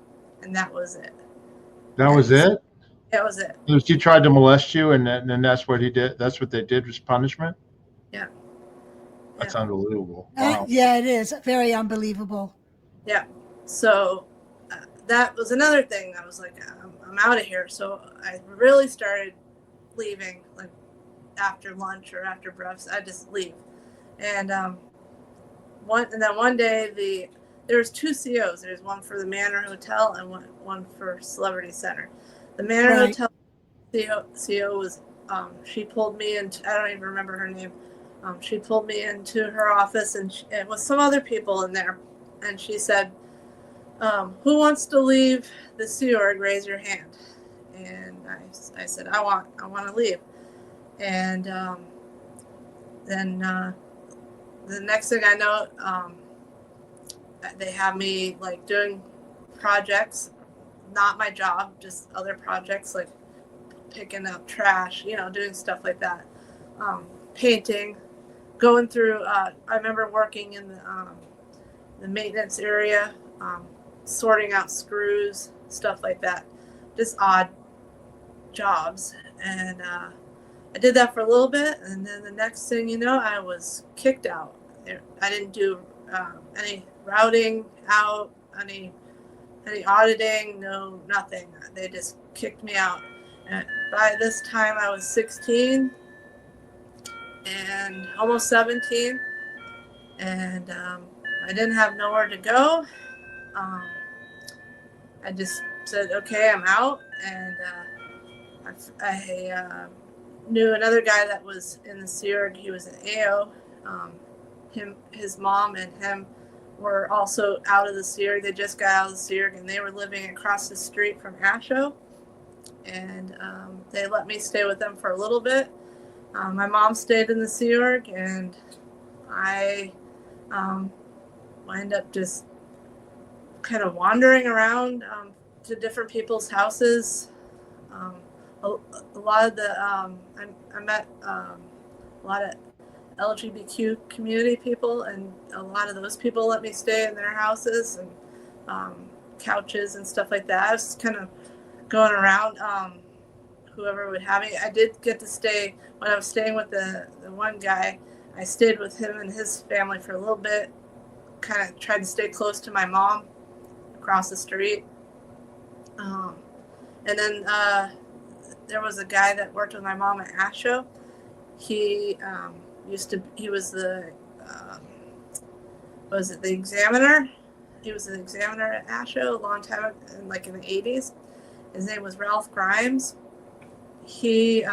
And that was it. That was it? That was it. He tried to molest you, and that's what he did. That's what they did, was punishment? Yeah. That's unbelievable. Wow. Yeah, it is. Very unbelievable. Yeah. So that was another thing. I was like, I'm out of here. So I really started leaving, like after lunch or after breakfast. I just leave. And one day there's two COs. There's one for the Manor Hotel and one for Celebrity Center. The Manor Hotel CO was she pulled me into, I don't even remember her name. She pulled me into her office and with some other people in there, and she said, "Who wants to leave the Sea Org? Raise your hand." And I said, I want to leave. And then the next thing I know, they have me like doing projects, not my job, just other projects like picking up trash, doing stuff like that, painting, going through. I remember working in the maintenance area, sorting out screws, stuff like that, just odd jobs. And I did that for a little bit, and then the next thing you know, I was kicked out. I didn't do any routing out, any auditing, no, nothing. They just kicked me out. And by this time, I was 16 and almost 17, and I didn't have nowhere to go. I just said, "Okay, I'm out." And I knew another guy that was in the Sea Org. He was an AO. His mom and him were also out of the Sea Org. They just got out of the Sea Org, and they were living across the street from Asho. And they let me stay with them for a little bit. My mom stayed in the Sea Org, and I wound up just kind of wandering around to different people's houses. A lot of the I met a lot of LGBTQ community people, and a lot of those people let me stay in their houses and couches and stuff like that. I was kind of going around whoever would have me. I did get to stay, when I was staying with the one guy, I stayed with him and his family for a little bit, kind of tried to stay close to my mom across the street. And then there was a guy that worked with my mom at ASHO. He he was the, the examiner? He was an examiner at ASHO a long time ago, like in the 80s. His name was Ralph Grimes. He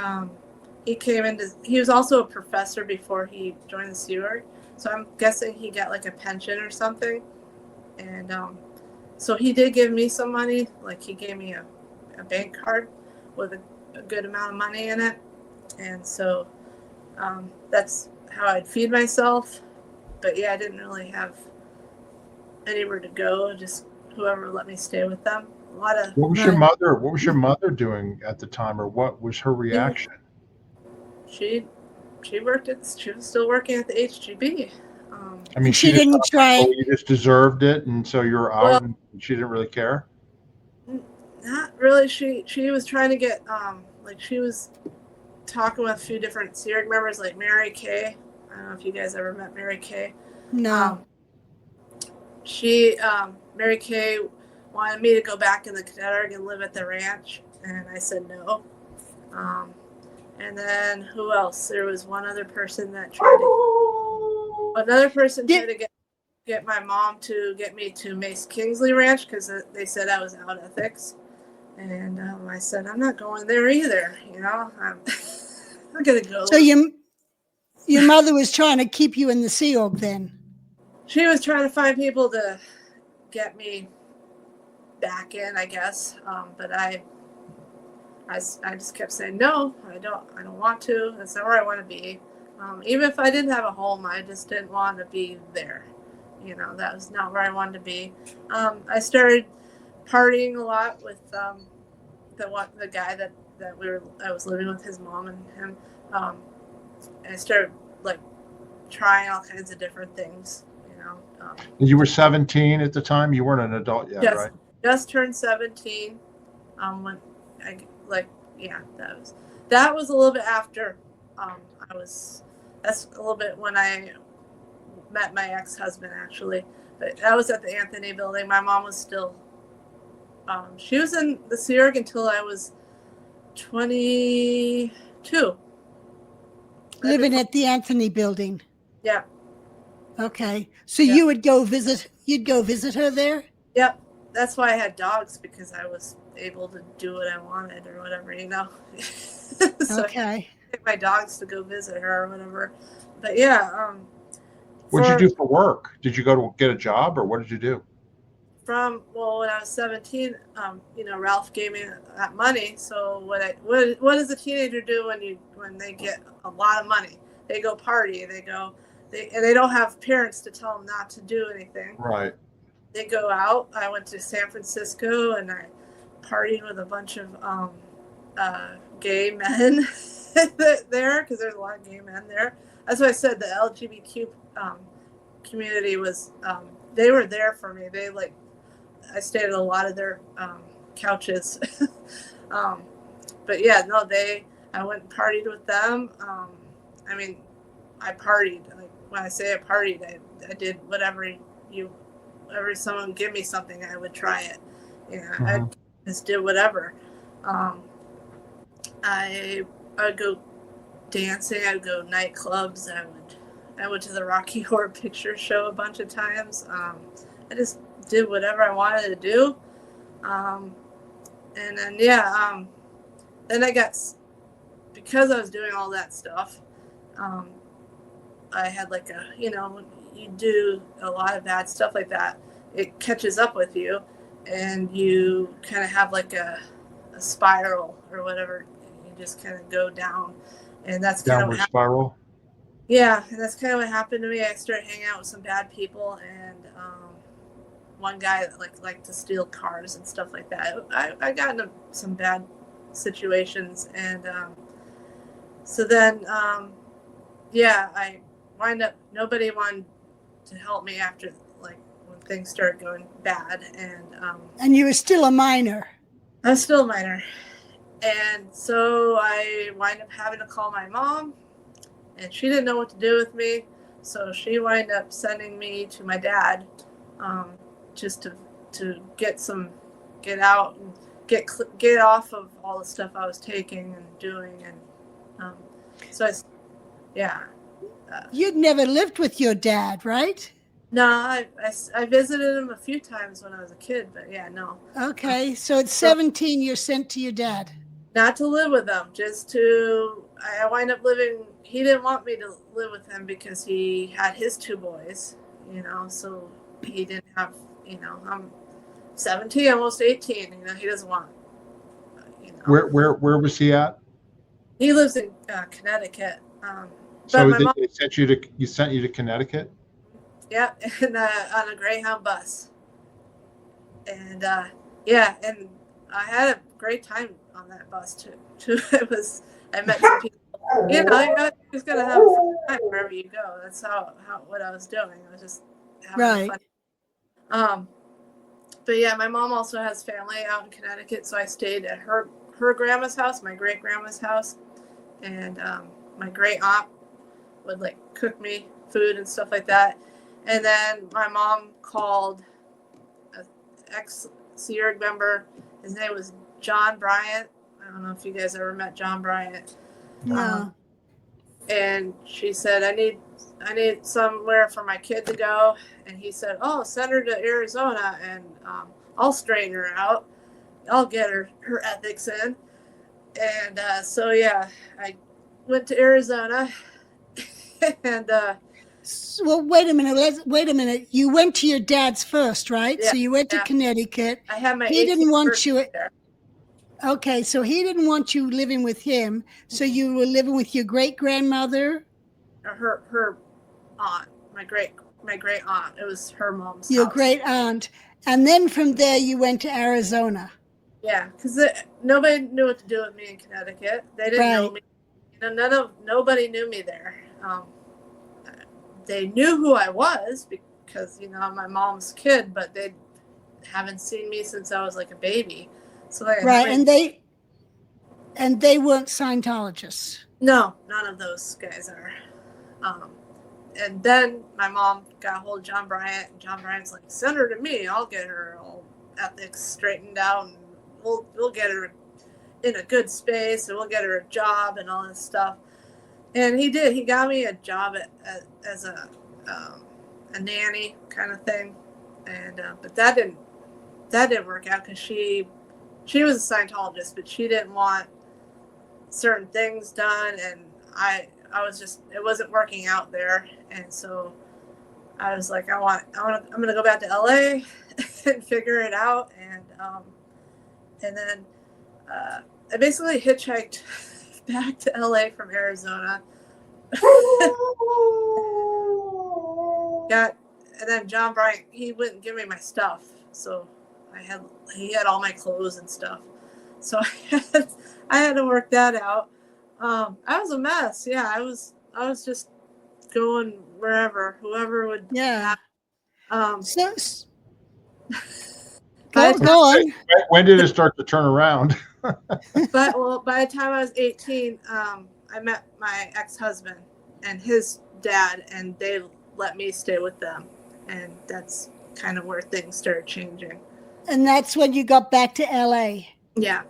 came into, he was also a professor before he joined the Sea Org. So I'm guessing he got like a pension or something. And so he did give me some money. Like he gave me a bank card with a good amount of money in it. And so that's how I'd feed myself. But yeah, I didn't really have anywhere to go. Just whoever let me stay with them. A lot of. What was your mother doing at the time, or what was her reaction? She worked she was still working at the HGB. I mean, she didn't try. Oh, you just deserved it, and so you're out, and she didn't really care. Not really. She was trying to get like she was talking with a few different Sea Org members, like Mary Kay. I don't know if you guys ever met Mary Kay. No. Mary Kay wanted me to go back in the Cadet and live at the ranch, and I said no. And then who else? There was one other person that tried to get my mom to get me to Mace Kingsley Ranch because they said I was out ethics, and I said I'm not going there either. You know, I'm gonna go. So your mother was trying to keep you in the Sea Org then? She was trying to find people to get me back in, I guess. But I just kept saying no. I don't want to. That's not where I want to be. Even if I didn't have a home, I just didn't want to be there. You know, that was not where I wanted to be. I started partying a lot with the guy that I was living with, his mom and him. I started like trying all kinds of different things. You know. You were 17 at the time. You weren't an adult yet, yes, right? Just turned 17. When that was a little bit after that's a little bit when I met my ex-husband, actually. But that was at the Anthony building. My mom was still she was in the Sea Org until I was 22. Living at the Anthony building. Yeah. Okay. So you'd go visit her there? Yep. That's why I had dogs, because I was able to do what I wanted or whatever, you know. So okay. I take my dogs to go visit her or whatever. But yeah. What did you do for work? Did you go to get a job, or what did you do? When I was 17, Ralph gave me that money. So what does a teenager do when they get a lot of money? They go party. And they don't have parents to tell them not to do anything. Right. They go out. I went to San Francisco and I partied with a bunch of gay men there, because there's a lot of gay men there. That's why I said the LGBTQ community was. They were there for me. I stayed at a lot of their couches. But yeah, no, I went and partied with them. I partied. Like, when I say I partied, I did whatever someone give me something, I would try it. I just did whatever. I would go dancing. I would go nightclubs. I went to the Rocky Horror Picture Show a bunch of times. I just did whatever I wanted to do. And then, then I got, because I was doing all that stuff, I had like when you do a lot of bad stuff like that, it catches up with you and you kind of have like a spiral or whatever. You just kind of go down, and that's kind of what happened. Spiral. Yeah, and that's kind of what happened to me. I started hanging out with some bad people, and one guy that liked to steal cars and stuff like that. I got into some bad situations, and so then I wind up nobody wanted to help me after like when things started going bad, and you were still a minor. I was still a minor, and so I wind up having to call my mom, and she didn't know what to do with me, so she wind up sending me to my dad, just to get out and get off of all the stuff I was taking and doing, and so You'd never lived with your dad, right? no, I visited him a few times when I was a kid, but yeah, no. Okay, so at 17, you're sent to your dad. Not to live with him, just to, I wind up living, he didn't want me to live with him because he had his 2 boys, so he didn't have, I'm 17, almost 18, he doesn't want, Where was he at? He lives in Connecticut. So my mom, they sent you to Connecticut? yeah, and on a Greyhound bus. And yeah, and I had a great time on that bus too. I met some people. I was gonna have a fun time wherever you go. That's how what I was doing. I was just having fun. But yeah, my mom also has family out in Connecticut, so I stayed at her grandma's house, my great grandma's house, and my great aunt would like cook me food and stuff like that. And then my mom called an ex-Sea member. His name was John Bryant. I don't know if you guys ever met John Bryant. No. And she said, I need somewhere for my kid to go. And he said, oh, send her to Arizona, and I'll straighten her out. I'll get her ethics in. And so yeah, I went to Arizona. And well, wait a minute. You went to your dad's first, right? Yeah, so you went to Connecticut. I had my. He didn't want you. There. Okay, so he didn't want you living with him. So you were living with your great grandmother. Her aunt, my great aunt. It was her mom's. Your house. great aunt, and then from there you went to Arizona. Yeah, because nobody knew what to do with me in Connecticut. They didn't know me. Nobody knew me there. They knew who I was because I'm my mom's kid, but they haven't seen me since I was like a baby. So right, and they weren't Scientologists. No, none of those guys are. And then my mom got a hold of John Bryant, and John Bryant's like, send her to me. I'll get her all ethics straightened out, and we'll get her in a good space, and we'll get her a job and all this stuff. And he did. He got me a job as a nanny kind of thing, and but that didn't work out because she was a Scientologist, but she didn't want certain things done, and I was just, it wasn't working out there, and so I was like, I'm gonna go back to LA and figure it out, and then I basically hitchhiked back to LA from Arizona. And then John Bryant, he wouldn't give me my stuff, so he had all my clothes and stuff, so I had to work that out. I was a mess. Yeah, I was just going wherever, whoever would. Yeah. So, go on. When did it start to turn around? By the time I was 18, I met my ex-husband and his dad, and they let me stay with them, and that's kind of where things started changing. And that's when you got back to LA. Yeah.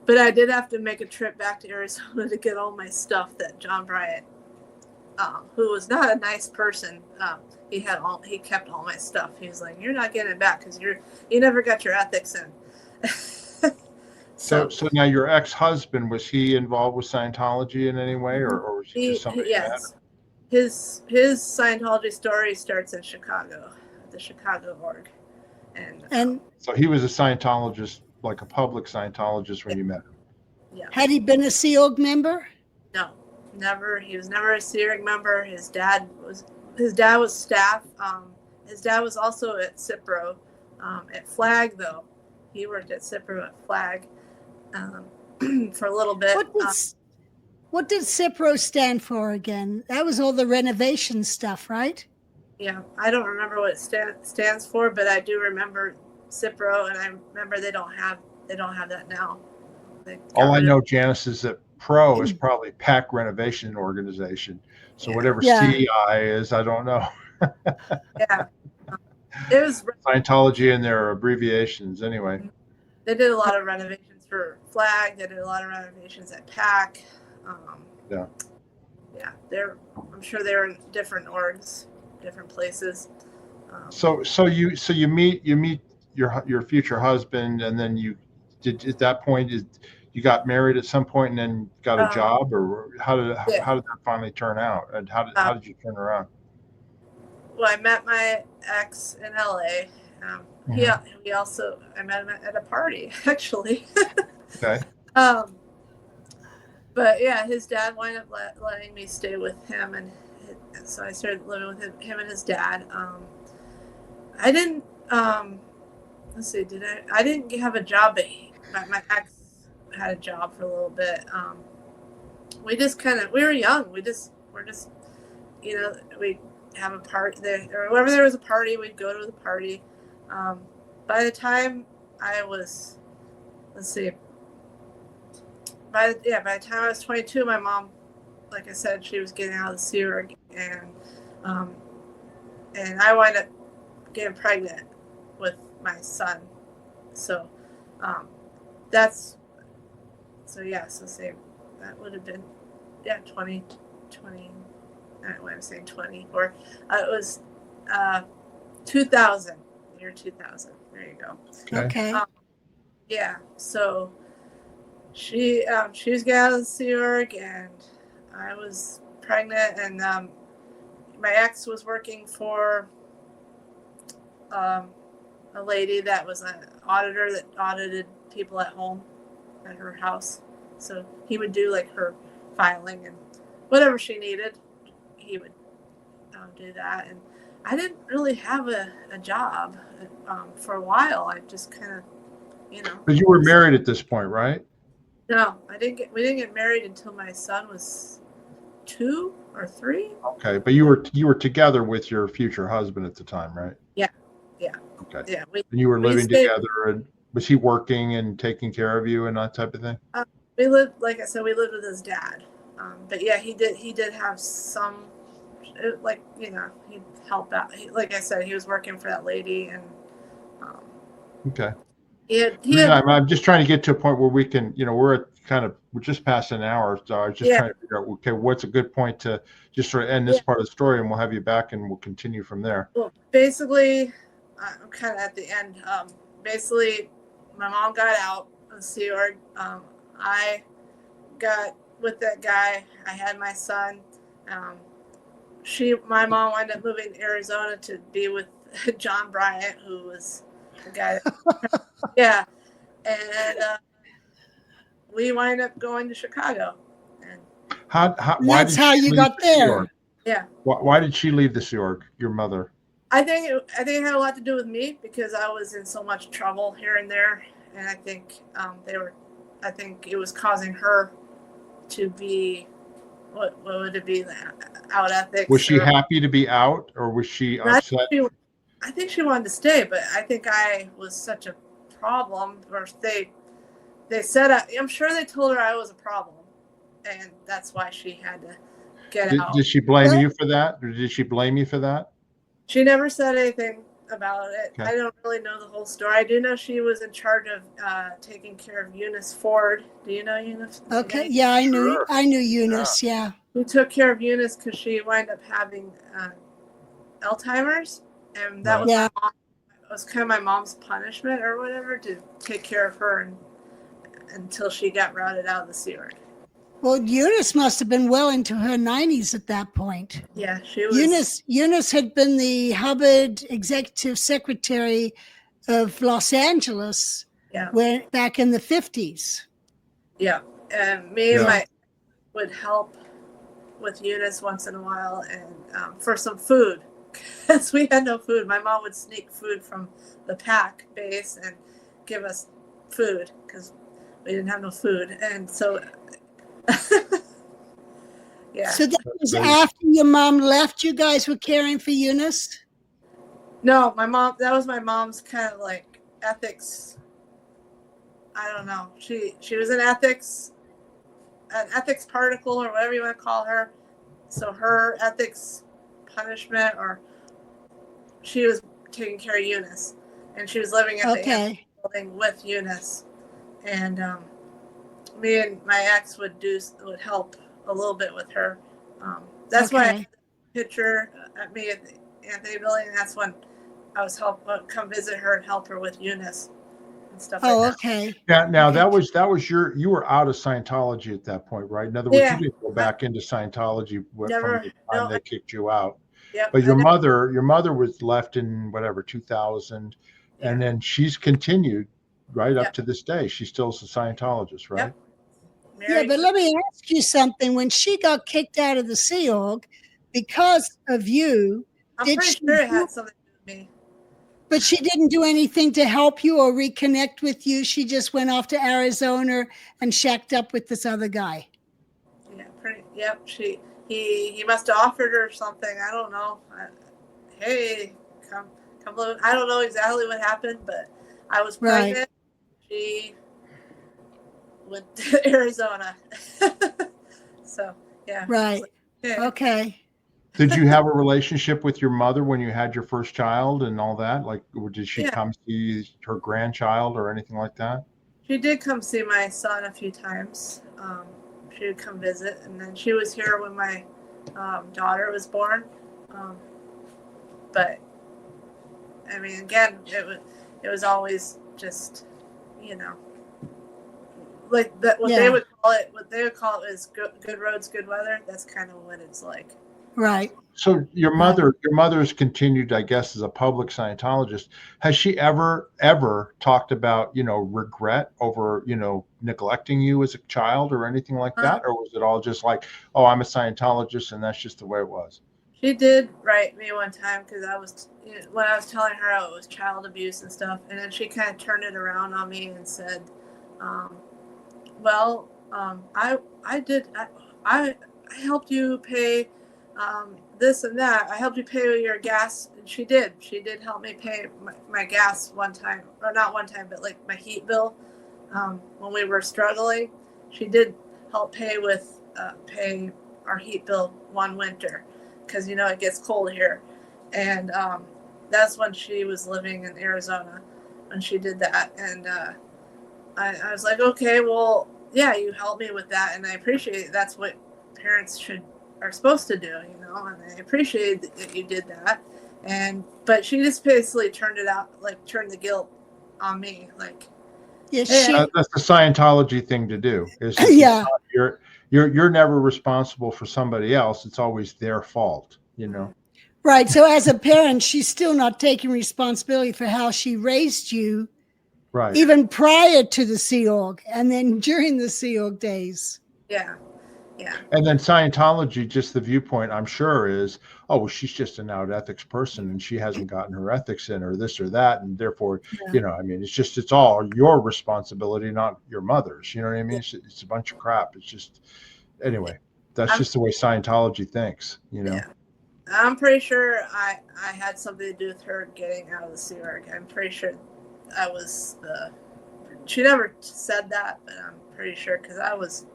But I did have to make a trip back to Arizona to get all my stuff that John Bryant, who was not a nice person, he kept all my stuff. He was like, "You're not getting it back because you never got your ethics in." So now your ex-husband, was he involved with Scientology in any way, or was he just somebody? Yes. His Scientology story starts in Chicago, the Chicago org, and so he was a Scientologist, like a public Scientologist when you met him. Yeah. Had he been a Sea Org member? No, never. He was never a Sea Org member. His dad was staff. His dad was also at Cipro, at Flag though. He worked at Cipro at Flag for a little bit. What did CIPRO stand for again? That was all the renovation stuff, right? Yeah, I don't remember what it stands for, but I do remember Cipro, and I remember they don't have that now. They got All I rid of know, Janice, is that PRO is probably PAC Renovation Organization. So Yeah. whatever Yeah. CI is, I don't know. Yeah, it was. Scientology and their abbreviations, anyway. They did a lot of renovations for Flag. They did a lot of renovations at PAC. Yeah. Yeah, I'm sure they're in different orgs, different places. So you meet your future husband, and then you did at that point you got married at some point and then got a job, or how did Yeah. that finally turn out, and how did you turn around? Well, I met my ex in LA. I met him at a party, actually. Okay. But yeah, his dad wound up letting me stay with him, and so I started living with him and his dad. I didn't. Let's see. I didn't have a job, but my ex had a job for a little bit. We were young. We're just, we have a party there, or whenever there was a party, we'd go to the party. By the time I was, let's see. By the time I was 22, my mom, like I said, she was getting out of the Sea Org, and I wound up getting pregnant with my son. So say that would have been 20. I don't know why I'm saying 20, or it was 2000, year 2000. There you go. Okay. So she was getting out of the Sea Org, and I was pregnant, and my ex was working for a lady that was an auditor that audited people at home at her house. So he would do like her filing and whatever she needed, he would do that. And I didn't really have a job for a while. I just kind of, But you were married at this point, right? No, we didn't get married until my son was 2 or 3. Okay, but you were together with your future husband at the time, right? Yeah. Okay. Yeah. And you were living together, and was he working and taking care of you and that type of thing? We lived, like I said, we lived with his dad. But yeah, he did have some, he'd help out. Like I said, he was working for that lady, and Okay. I'm just trying to get to a point where we can, we're just past an hour, so I was just trying to figure out, okay, what's a good point to just sort of end this part of the story, and we'll have you back and we'll continue from there. Well, basically, I'm kind of at the end. Basically, my mom got out of the Sea Org. I got with that guy. I had my son. My mom wound up moving to Arizona to be with John Bryant, who was the guy. And we wind up going to Chicago. And Why that's how you got there. Yeah. Why did she leave the Sea Org, your mother? I think it had a lot to do with me, because I was in so much trouble here and there, and I think I think it was causing her to be, what would it be, out ethics. Was she happy to be out, or was she upset? I think she wanted to stay, but I think I was such a problem, or they said, I'm sure they told her I was a problem, and that's why she had to get out. Did she blame you for that, or did she blame you for that? She never said anything about it. Okay. I don't really know the whole story. I do know she was in charge of taking care of Eunice Ford. Do you know Eunice? Okay. Yeah, I knew Eunice. Yeah. We took care of Eunice because she wound up having Alzheimer's, and that was kind of my mom's punishment or whatever, to take care of her until she got routed out of the Sea Org. Well, Eunice must have been well into her 90s at that point. Yeah, she was. Eunice had been the Hubbard executive secretary of Los Angeles back in the 50s. Yeah, and me and my would help with Eunice once in a while, and for some food, because we had no food. My mom would sneak food from the PAC base and give us food because we didn't have no food, and so Yeah. So that was after your mom left, you guys were caring for Eunice? No, that was my mom's kind of like ethics. I don't know. She was an ethics particle or whatever you want to call her. So her ethics punishment, or she was taking care of Eunice, and she was living at the building with Eunice, and me and my ex would help a little bit with her. That's why I had the picture at me at the Anthony building. That's when I was come visit her and help her with Eunice and stuff like that. Oh, okay. Yeah. Now that was you were out of Scientology at that point, right? In other words, you didn't go back into Scientology from the time they kicked you out. Yep, but your mother was left in whatever 2000, and then she's continued right up to this day. She's still a Scientologist, right? Yep. Yeah, but let me ask you something. When she got kicked out of the Sea Org because of you, I'm pretty sure it had something to do with me. But she didn't do anything to help you or reconnect with you. She just went off to Arizona and shacked up with this other guy. Yeah, he must have offered her something. I don't know. Hey, come. I don't know exactly what happened, but I was pregnant. Right. She went to Arizona. So, yeah. Right. Okay. Did you have a relationship with your mother when you had your first child and all that? Like, did she come see her grandchild or anything like that? She did come see my son a few times. She would come visit, and then she was here when my daughter was born. But I mean, again, it was always just, like that. What they would call it is good roads, good weather. That's kind of what it's like. Right. So your mother's continued, I guess, as a public Scientologist. Has she ever talked about, regret over, neglecting you as a child or anything like that? Or was it all just like, oh, I'm a Scientologist and that's just the way it was? She did write me one time because when I was telling her it was child abuse and stuff. And then she kind of turned it around on me and said, I helped you pay this and that. I helped you pay your gas. And she did help me pay my gas one time, or not one time, but like my heat bill when we were struggling. She did help pay our heat bill one winter because it gets cold here, and that's when she was living in Arizona when she did that. And I was like, okay, well, yeah, you helped me with that, and I appreciate it. That's what parents are supposed to do, and I appreciate that you did that. But she just basically turned the guilt on me, like. Yeah, that's the Scientology thing to do. You're never responsible for somebody else. It's always their fault, Right. So as a parent, she's still not taking responsibility for how she raised you. Right. Even prior to the Sea Org and then during the Sea Org days. Yeah. Yeah. And then Scientology, just the viewpoint, I'm sure, is, oh, well, she's just an out ethics person and she hasn't gotten her ethics in or this or that. And therefore, it's all your responsibility, not your mother's. You know what I mean? It's a bunch of crap. It's just, anyway, that's just the way Scientology thinks, Yeah. I'm pretty sure I had something to do with her getting out of the Sea Org. I'm pretty sure I was she never said that, but I'm pretty sure because I was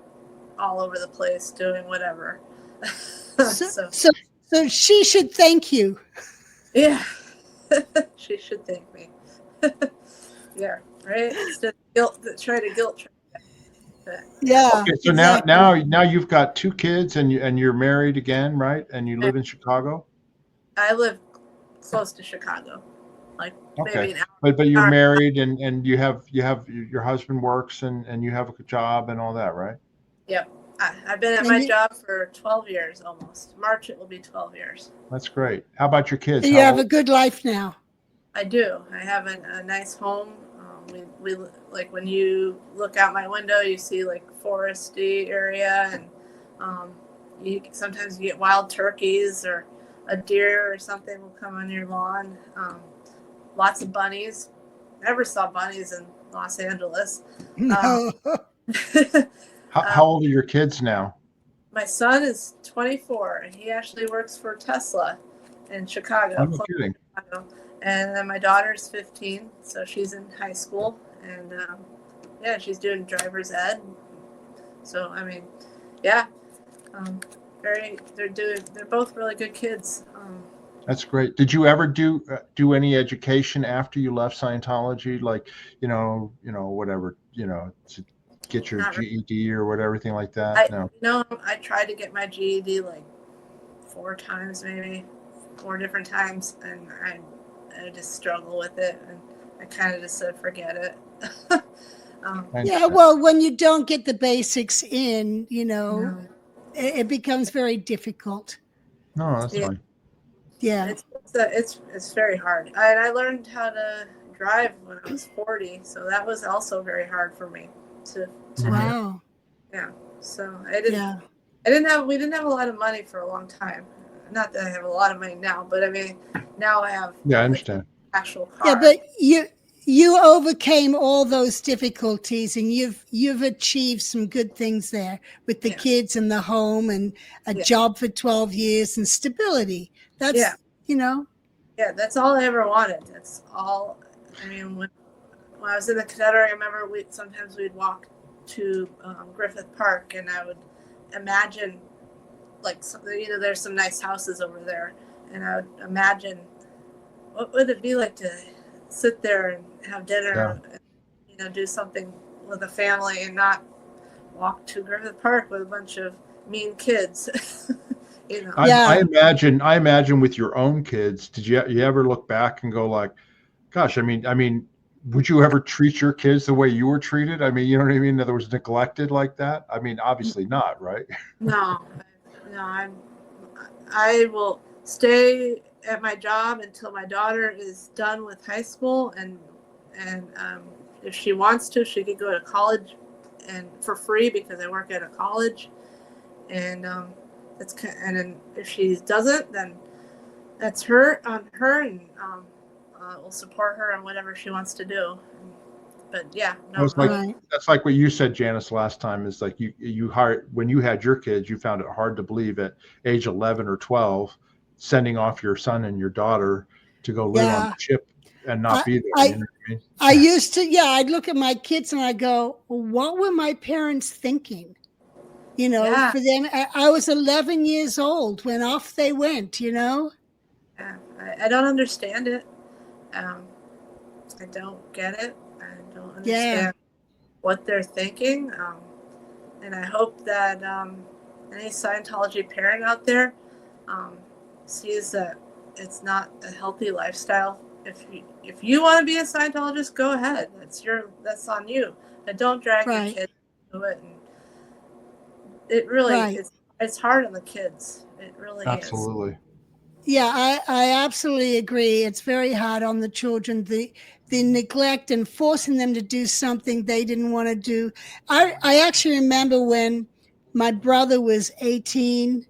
all over the place doing whatever. So she should thank you. Yeah. She should thank me. Yeah, right? Instead of try to guilt trip. Yeah. Okay, so exactly. now you've got 2 kids and you're married again, right? And you live in Chicago? I live close to Chicago. Like maybe an hour. But you're married and you have your husband works and you have a job and all that, right? Yep. I've been at my job for 12 years almost. March it will be 12 years. That's great. How about your kids? You have a good life now. I do. I have a nice home. We like when you look out my window, you see like foresty area, and sometimes you get wild turkeys or a deer or something will come on your lawn. Lots of bunnies. Never saw bunnies in Los Angeles. No. How old are your kids now? My son is 24, and he actually works for Tesla in Chicago. I'm not kidding. Chicago. And then my daughter's 15, so she's in high school, and yeah, she's doing driver's ed. So I mean, yeah, they're both really good kids. That's great. Did you ever do any education after you left Scientology, like whatever, to get your GED or whatever, everything like that? No, I tried to get my GED like 4 times, maybe 4 different times, and I just struggle with it, and I kind of just said forget it. Yeah, well, when you don't get the basics in, No. it becomes very difficult. No, that's fine. Yeah, it's very hard. I learned how to drive when I was 40, so that was also very hard for me to wow. do. Yeah, so we didn't have a lot of money for a long time. Not that I have a lot of money now, but I mean, now I have. Yeah, I understand. Actual car. Yeah, but you overcame all those difficulties, and you've achieved some good things there with the kids and the home and a job for 12 years and stability. That's Yeah, that's all I ever wanted. That's all. I mean, when I was in the Cadet, I remember sometimes we'd walk to Griffith Park, and I would imagine like there's some nice houses over there, and I would imagine what would it be like to sit there and have dinner, and, do something with a family, and not walk to Griffith Park with a bunch of mean kids. I imagine with your own kids, did you ever look back and go like, gosh, I mean, would you ever treat your kids the way you were treated? I mean, you know what I mean? In other words, neglected like that? I mean, obviously not, right? No, I will stay at my job until my daughter is done with high school, and if she wants to, she could go to college and for free because I work at a college, and then if she doesn't, then that's on her, and we'll support her on whatever she wants to do. But yeah, no. That's like what you said, Janice, last time. Is like you hired when you had your kids, you found it hard to believe at age 11 or 12, sending off your son and your daughter to go live on the ship and not be there. You know what I mean? I used to, I'd look at my kids and I go, what were my parents thinking? For them, I was 11 years old when off they went, Yeah, I don't understand it. I don't get it. I don't understand what they're thinking. And I hope that any Scientology parent out there sees that it's not a healthy lifestyle. If you want to be a Scientologist, go ahead. That's on you. But don't drag your kids into it. And it really it's hard on the kids. It really is. Absolutely. Yeah, I absolutely agree. It's very hard on the children, the neglect and forcing them to do something they didn't want to do. I actually remember when my brother was 18,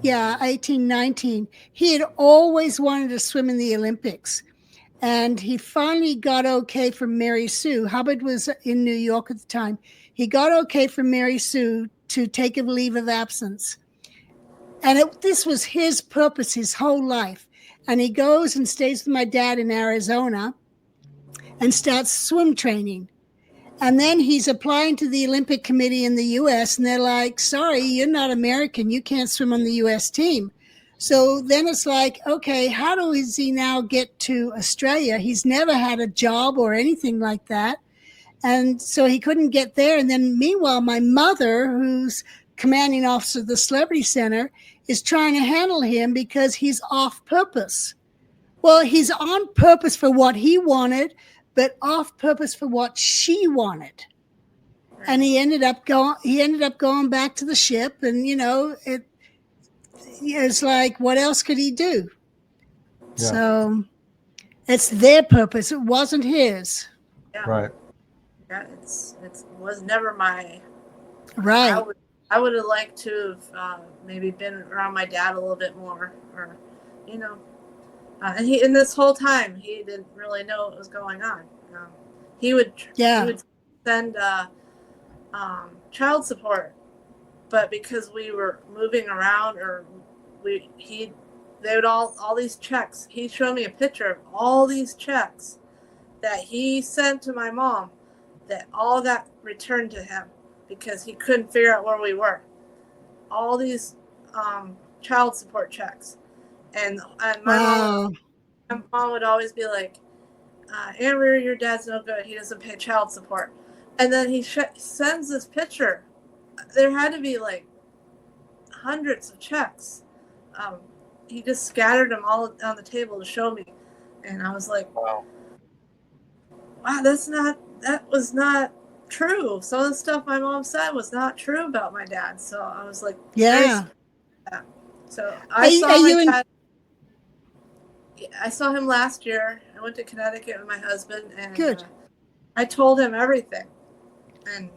19. He had always wanted to swim in the Olympics. And he finally got okay from Mary Sue. Hubbard was in New York at the time. He got okay from Mary Sue to take a leave of absence. And this was his purpose his whole life. And he goes and stays with my dad in Arizona and starts swim training. And then he's applying to the Olympic Committee in the U.S. And they're like, sorry, you're not American. You can't swim on the U.S. team. So then it's like, okay, how does he now get to Australia? He's never had a job or anything like that. And so he couldn't get there. And then meanwhile, my mother, who's commanding officer of the Celebrity Center, is trying to handle him because he's off purpose. Well, he's on purpose for what he wanted, but off purpose for what she wanted. And he ended up going back to the ship, and it's like, what else could he do? Yeah. So it's their purpose. It wasn't his. Yeah. Right. Yeah, it was never my. Right. I would have liked to have maybe been around my dad a little bit more, or, and this whole time he didn't really know what was going on. He would send child support but because we were moving around, or they would all these checks. He showed me a picture of all these checks that he sent to my mom, that all got returned to him because he couldn't figure out where we were. All these child support checks, and my mom would always be like, Amber, your dad's no good. He doesn't pay child support. And then he sends this picture. There had to be like hundreds of checks. He just scattered them all on the table to show me. And I was like, wow, that was not true. Some of the stuff my mom said was not true about my dad. So I was like, yeah. So I saw my dad. I saw him last year. I went to Connecticut with my husband, and good. I told him everything, and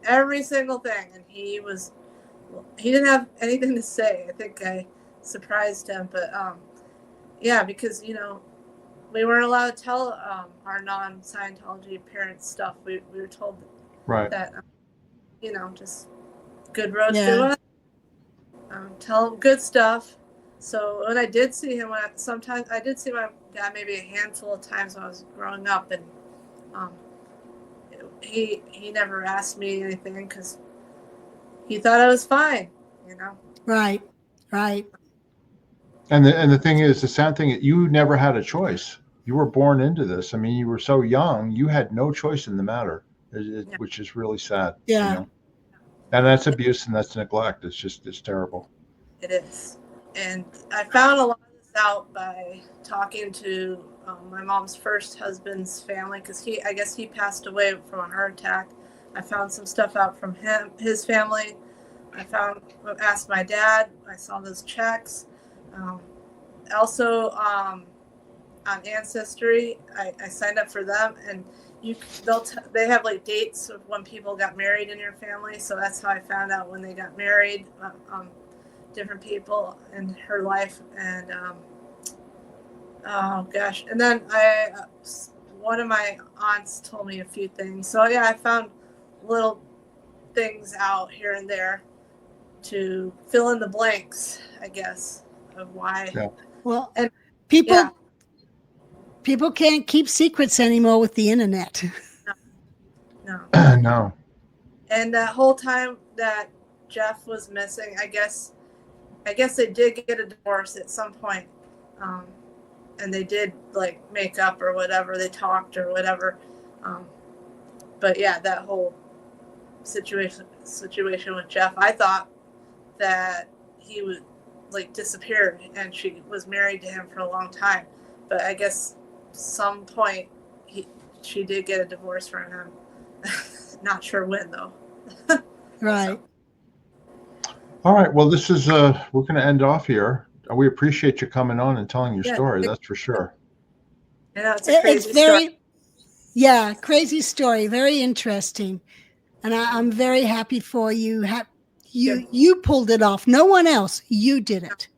every single thing, and he didn't have anything to say. I think I surprised him, but yeah, because we weren't allowed to tell our non-Scientology parents stuff. We were told that just good road to us. Tell them good stuff. So when I did see him, sometimes I did see my dad maybe a handful of times when I was growing up, and he never asked me anything because he thought I was fine, Right. And the thing is, the sad thing is, you never had a choice. You were born into this. I mean, you were so young, you had no choice in the matter, which is really sad. Yeah. And that's abuse and that's neglect. It's terrible. It is. And I found a lot of this out by talking to my mom's first husband's family, because I guess he passed away from a heart attack. I found some stuff out from his family. Asked my dad. I saw those checks. Also, on Ancestry, I signed up for them, and they have like dates of when people got married in your family. So that's how I found out when they got married. Different people in her life, and oh gosh, and then one of my aunts told me a few things. So yeah, I found little things out here and there to fill in the blanks, I guess, of why. Yeah. Well, and people can't keep secrets anymore with the internet. No. No. And that whole time that Jeff was missing, I guess they did get a divorce at some point, and they did like make up or whatever. They talked or whatever, but yeah, that whole situation with Jeff, I thought that he was like disappeared and she was married to him for a long time, but I guess some point she did get a divorce from him. Not sure when though. Right. All right. Well, this is we're going to end off here. We appreciate you coming on and telling your story. That's for sure. Yeah, it's a crazy story. Yeah, crazy story. Very interesting, and I'm very happy for you. You pulled it off. No one else. You did it.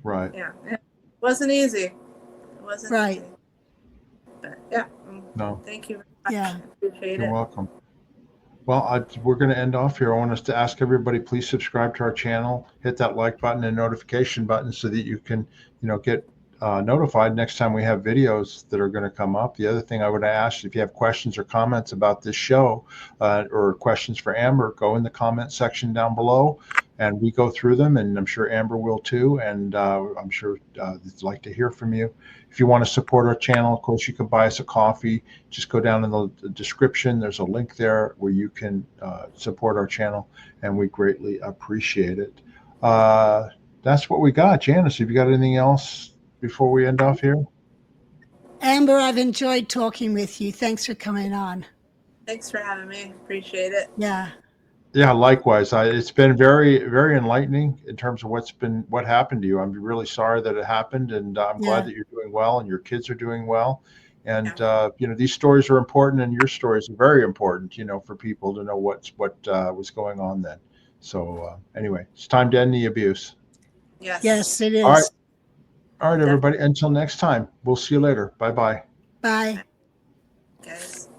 Right. Yeah. It wasn't easy. It wasn't right. easy. But yeah. No. Thank you very much. Yeah. I appreciate it. You're welcome. Well, we're going to end off here. I want us to ask everybody, please subscribe to our channel, hit that like button and notification button so that you can, get notified next time we have videos that are going to come up. The other thing I would ask, if you have questions or comments about this show or questions for Amber, go in the comment section down below and we go through them, and I'm sure Amber will too. And I'm sure they'd like to hear from you. If you want to support our channel, of course, you can buy us a coffee. Just go down in the description. There's a link there where you can support our channel, and we greatly appreciate it. That's what we got. Janice, have you got anything else before we end off here? Amber, I've enjoyed talking with you. Thanks for coming on. Thanks for having me. Appreciate it. Yeah. Yeah, likewise. It's been very, very enlightening in terms of what happened to you. I'm really sorry that it happened, and I'm glad that you're doing well and your kids are doing well. And these stories are important, and your stories are very important. For people to know what was going on then. So anyway, it's time to end the abuse. Yes. Yes, it is. All right, everybody. Until next time, we'll see you later. Bye-bye. Bye. Guys.